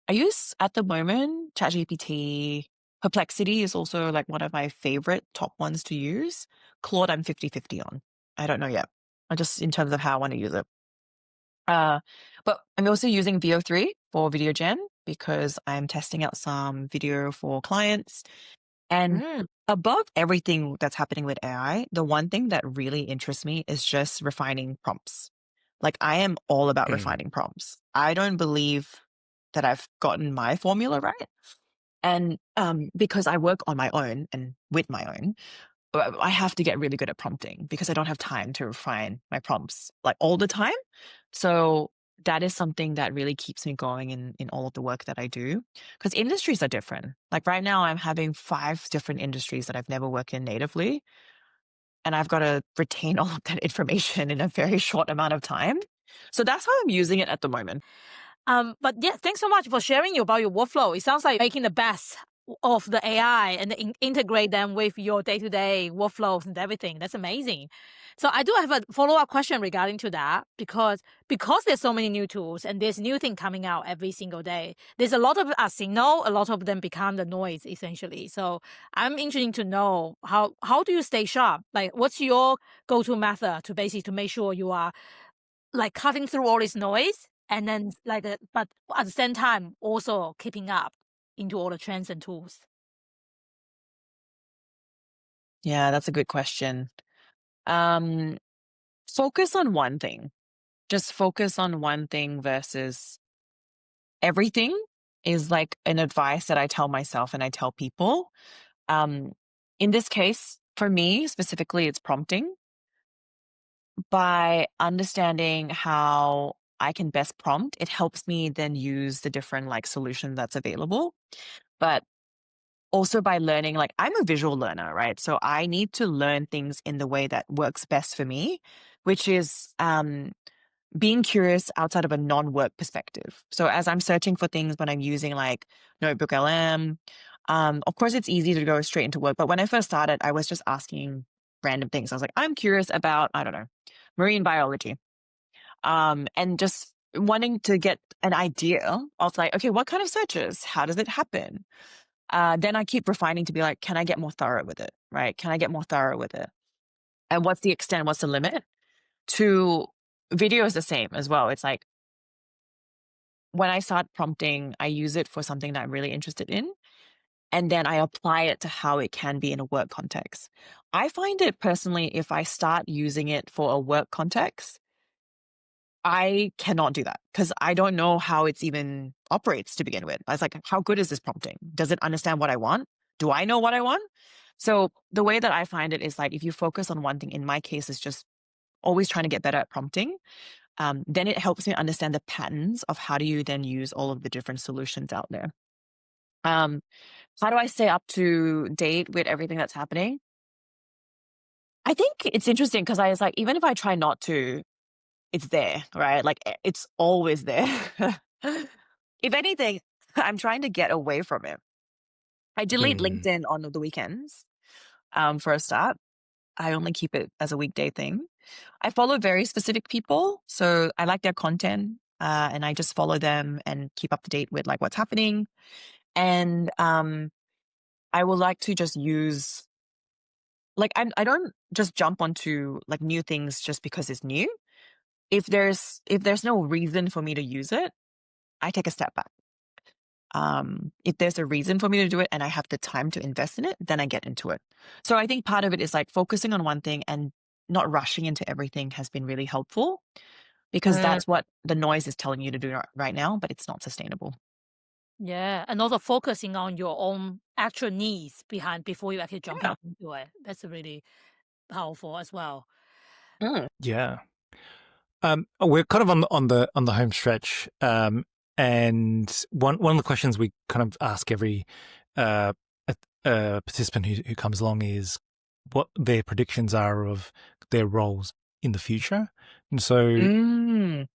use at the moment ChatGPT. Perplexity is also like one of my favorite top ones to use. Claude, I'm 50-50 on. I don't know yet. I just in terms of how I want to use it. But I'm also using VO3 for video gen because I'm testing out some video for clients. And above everything that's happening with AI, the one thing that really interests me is just refining prompts. Like I am all about refining prompts. I don't believe that I've gotten my formula right. And because I work on my own and with my own, I have to get really good at prompting because I don't have time to refine my prompts like all the time. So that is something that really keeps me going in all of the work that I do because industries are different. Like right now, I'm having 5 different industries that I've never worked in natively. And I've got to retain all of that information in a very short amount of time. So that's how I'm using it at the moment. But yeah, thanks so much for sharing about your workflow. It sounds like making the best of the AI and integrate them with your day-to-day workflows and everything. That's amazing. So I do have a follow-up question regarding to that because there's so many new tools and there's new thing coming out every single day. There's a lot of a signal, a lot of them become the noise essentially. So I'm interested to know how do you stay sharp? Like what's your go-to method to basically to make sure you are like cutting through all this noise and then like but at the same time also keeping up into all the trends and tools? Yeah, that's a good question. Focus on one thing. Just focus on one thing versus everything is like an advice that I tell myself and I tell people. In this case, for me specifically, it's prompting. By understanding how I can best prompt, it helps me then use the different like solution that's available. But also by learning, like I'm a visual learner, right? So I need to learn things in the way that works best for me, which is being curious outside of a non-work perspective. So as I'm searching for things when I'm using like Notebook LM, of course it's easy to go straight into work. But when I first started, I was just asking random things. I was like, I'm curious about, I don't know, marine biology. And just wanting to get an idea of like, okay, what kind of searches? How does it happen? Then I keep refining to be like, can I get more thorough with it? Right? Can I get more thorough with it? And what's the extent? What's the limit? To video is the same as well. It's like when I start prompting, I use it for something that I'm really interested in. And then I apply it to how it can be in a work context. I find it personally, if I start using it for a work context, I cannot do that because I don't know how it's even operates to begin with. I was like, how good is this prompting? Does it understand what I want? Do I know what I want? So the way that I find it is like, if you focus on one thing, in my case, is just always trying to get better at prompting. Then it helps me understand the patterns of how do you then use all of the different solutions out there. How do I stay up to date with everything that's happening? I think it's interesting because I was like, even if I try not to, it's there, right? Like it's always there. If anything, I'm trying to get away from it. I delete LinkedIn on the weekends for a start. I only keep it as a weekday thing. I follow very specific people, so I like their content, and I just follow them and keep up to date with like what's happening. And I would like to just use like I don't just jump onto like new things just because it's new. If there's no reason for me to use it, I take a step back. If there's a reason for me to do it and I have the time to invest in it, then I get into it. So I think part of it is like focusing on one thing and not rushing into everything has been really helpful, because that's what the noise is telling you to do right now, but it's not sustainable. Yeah, and also focusing on your own actual needs behind before you actually jump Yeah. into it. That's really powerful as well. Mm. Yeah. We're kind of on the home stretch, and one of the questions we kind of ask every participant who comes along is what their predictions are of their roles in the future. And so, if Ooh,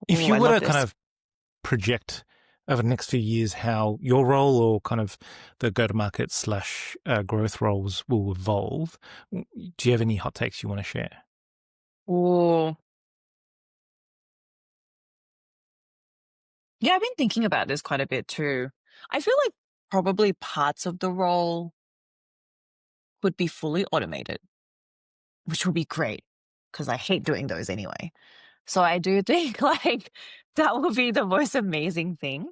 you I were love to kind this. of project over the next few years how your role or kind of the go-to-market / growth roles will evolve, do you have any hot takes you want to share? Ooh. Yeah, I've been thinking about this quite a bit too. I feel like probably parts of the role could be fully automated, which would be great because I hate doing those anyway. So I do think like that would be the most amazing thing.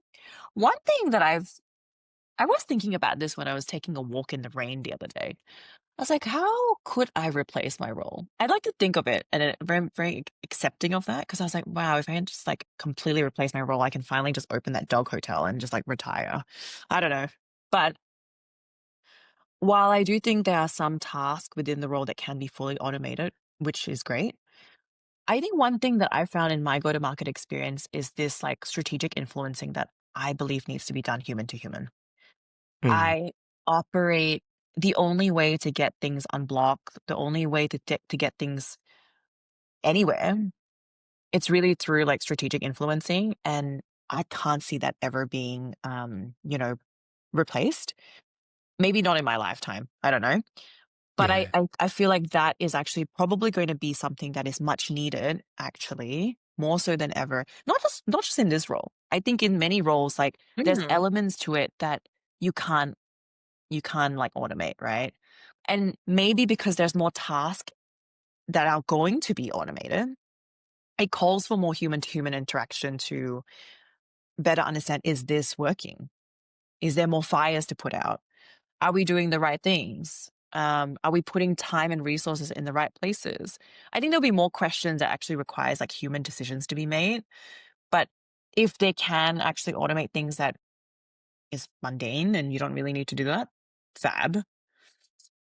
One thing that I was thinking about this when I was taking a walk in the rain the other day. I was like, how could I replace my role? I'd like to think of it and very, very accepting of that, because I was like, wow, if I can just like completely replace my role, I can finally just open that dog hotel and just like retire. I don't know. But while I do think there are some tasks within the role that can be fully automated, which is great, I think one thing that I found in my go-to-market experience is this like strategic influencing that I believe needs to be done human to human. I operate the only way to get things unblocked, the only way to get things anywhere, it's really through like strategic influencing, and I can't see that ever being replaced. Maybe not in my lifetime. I don't know. But Yeah. I feel like that is actually probably going to be something that is much needed, actually, more so than ever. Not just in this role. I think in many roles, like there's elements to it that you can't like automate, right? And maybe because there's more tasks that are going to be automated, it calls for more human to human interaction to better understand, is this working? Is there more fires to put out? Are we doing the right things? Are we putting time and resources in the right places? I think there'll be more questions that actually requires like human decisions to be made. But if they can actually automate things that is mundane and you don't really need to do that, fab.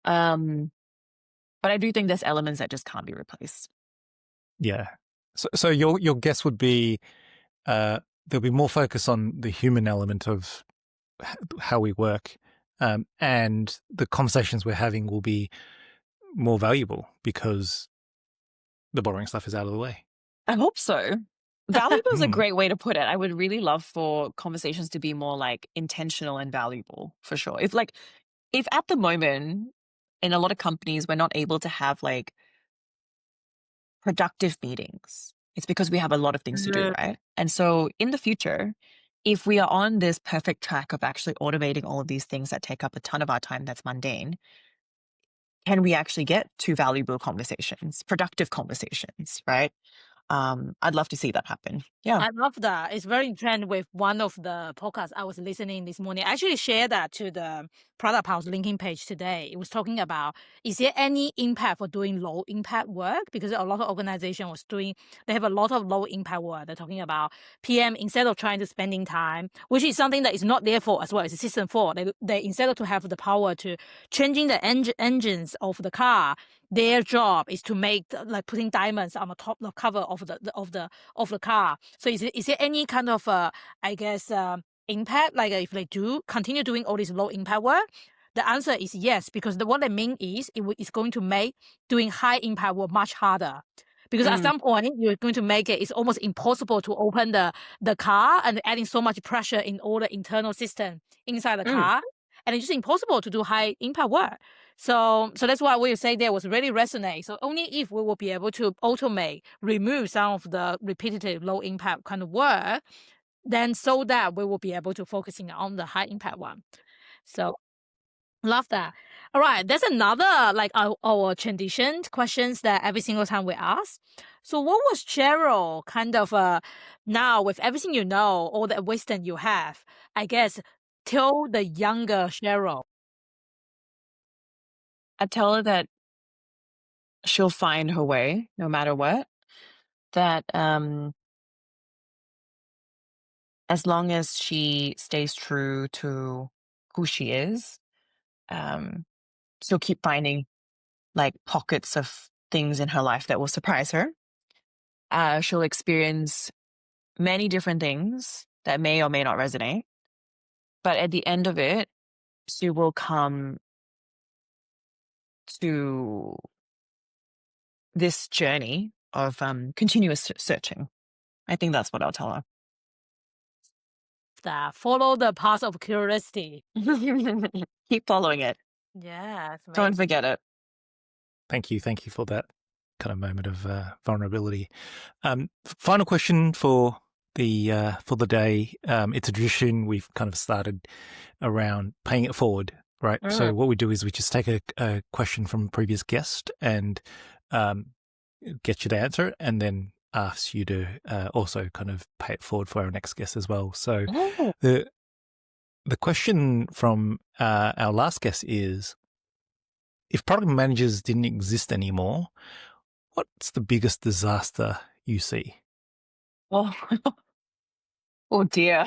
But I do think there's elements that just can't be replaced. Yeah. So your guess would be there'll be more focus on the human element of how we work, and the conversations we're having will be more valuable because the boring stuff is out of the way. I hope so. Valuable is a great way to put it. I would really love for conversations to be more like intentional and valuable, for sure. If at the moment in a lot of companies, we're not able to have like productive meetings, it's because we have a lot of things to do, right? And so in the future, if we are on this perfect track of actually automating all of these things that take up a ton of our time that's mundane, can we actually get to valuable conversations, productive conversations, right? I'd love to see that happen. Yeah. I love that. It's very in trend with one of the podcasts I was listening this morning. I actually shared that to the Product House linking page today. It was talking about, is there any impact for doing low impact work? Because a lot of organizations they have a lot of low impact work. They're talking about PM, instead of trying to spending time, which is something that is not their fault as well, it's a system fault. They instead of to have the power to changing the engines of the car, their job is to make like putting diamonds on the cover of the car. So is there any kind of impact, like if they do continue doing all this low impact work? The answer is yes, because what they mean is it's going to make doing high impact work much harder. Because at some point you're going to make it's almost impossible to open the car, and adding so much pressure in all the internal system inside the car. and it's just impossible to do high impact work. So that's why we say there was really resonate. So only if we will be able to automate, remove some of the repetitive low impact kind of work, then so that we will be able to focusing on the high impact one. So love that. All right, there's another like our transition questions that every single time we ask. So what was Cheryl kind of now with everything you know, all the wisdom you have, I guess, tell the younger Cheryl? I tell her that she'll find her way no matter what. That as long as she stays true to who she is, she'll keep finding like pockets of things in her life that will surprise her. She'll experience many different things that may or may not resonate. But at the end of it, she will come to this journey of continuous searching. I think that's what I'll tell her. That follow the path of curiosity. Keep following it. Yeah, Don't forget it. Thank you for that kind of moment of vulnerability. Final question for the day. It's a tradition we've kind of started around paying it forward, right? So what we do is we just take a question from a previous guest and get you to answer it, and then ask you to also kind of pay it forward for our next guest as well. So the question from our last guest is, if product managers didn't exist anymore, what's the biggest disaster you see? Oh, oh dear.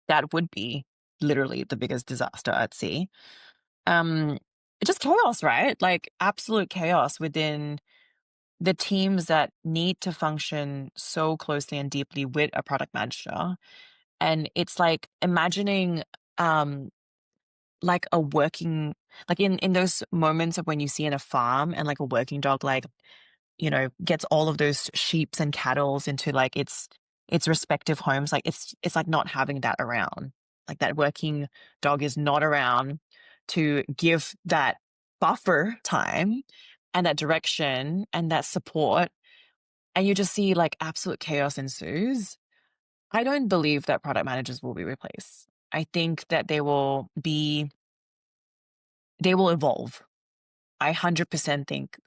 That would be literally the biggest disaster I'd see. Just chaos, right? Like absolute chaos within the teams that need to function so closely and deeply with a product manager. And it's like imagining like a working, like in those moments of when you see in a farm and like a working dog, like, you know, gets all of those sheeps and cattles into like its respective homes. Like it's like not having that around. Like that working dog is not around to give that buffer time and that direction and that support. And you just see like absolute chaos ensues. I don't believe that product managers will be replaced. I think that they will evolve. I 100% think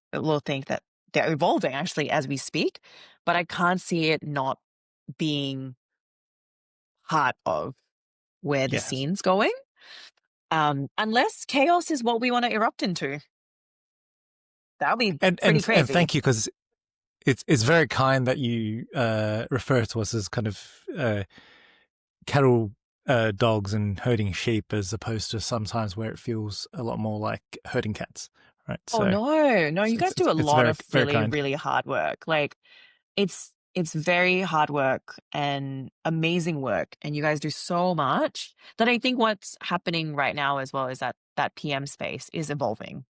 that they're evolving actually as we speak, but I can't see it not being part of where the scene's going. Unless chaos is what we want to erupt into. That would be pretty crazy. And thank you, because it's very kind that you refer to us as kind of cattle dogs and herding sheep, as opposed to sometimes where it feels a lot more like herding cats, right? So, no, you guys do a lot of really hard work. Like it's very hard work and amazing work, and you guys do so much that I think what's happening right now as well is that PM space is evolving.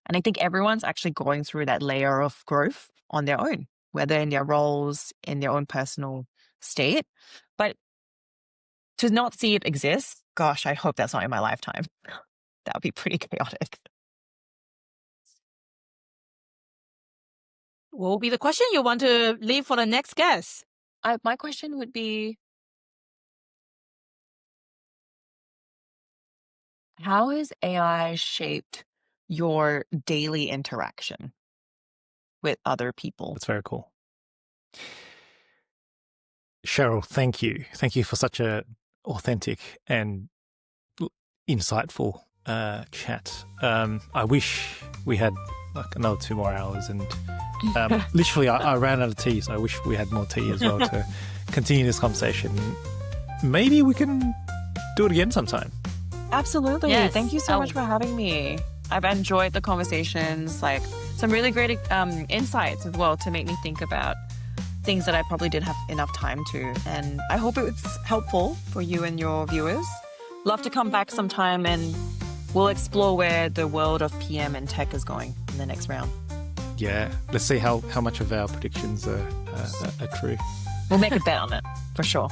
And I think everyone's actually going through that layer of growth on their own, whether in their roles, in their own personal state. But to not see it exist, gosh, I hope that's not in my lifetime. That would be pretty chaotic. What will be the question you want to leave for the next guest? My question would be, how has AI shaped your daily interaction with other people? That's very cool. Cheryl, thank you. Thank you for such a authentic and insightful chat. I wish we had like another 2 more hours, and literally I ran out of tea, so I wish we had more tea as well to continue this conversation. Maybe we can do it again sometime. Absolutely. Yes. Thank you so much for having me. I've enjoyed the conversations, like some really great insights as well to make me think about things that I probably didn't have enough time to. And I hope it's helpful for you and your viewers. Love to come back sometime and we'll explore where the world of PM and tech is going in the next round. Yeah, let's see how much of our predictions are true. We'll make a bet on it, for sure.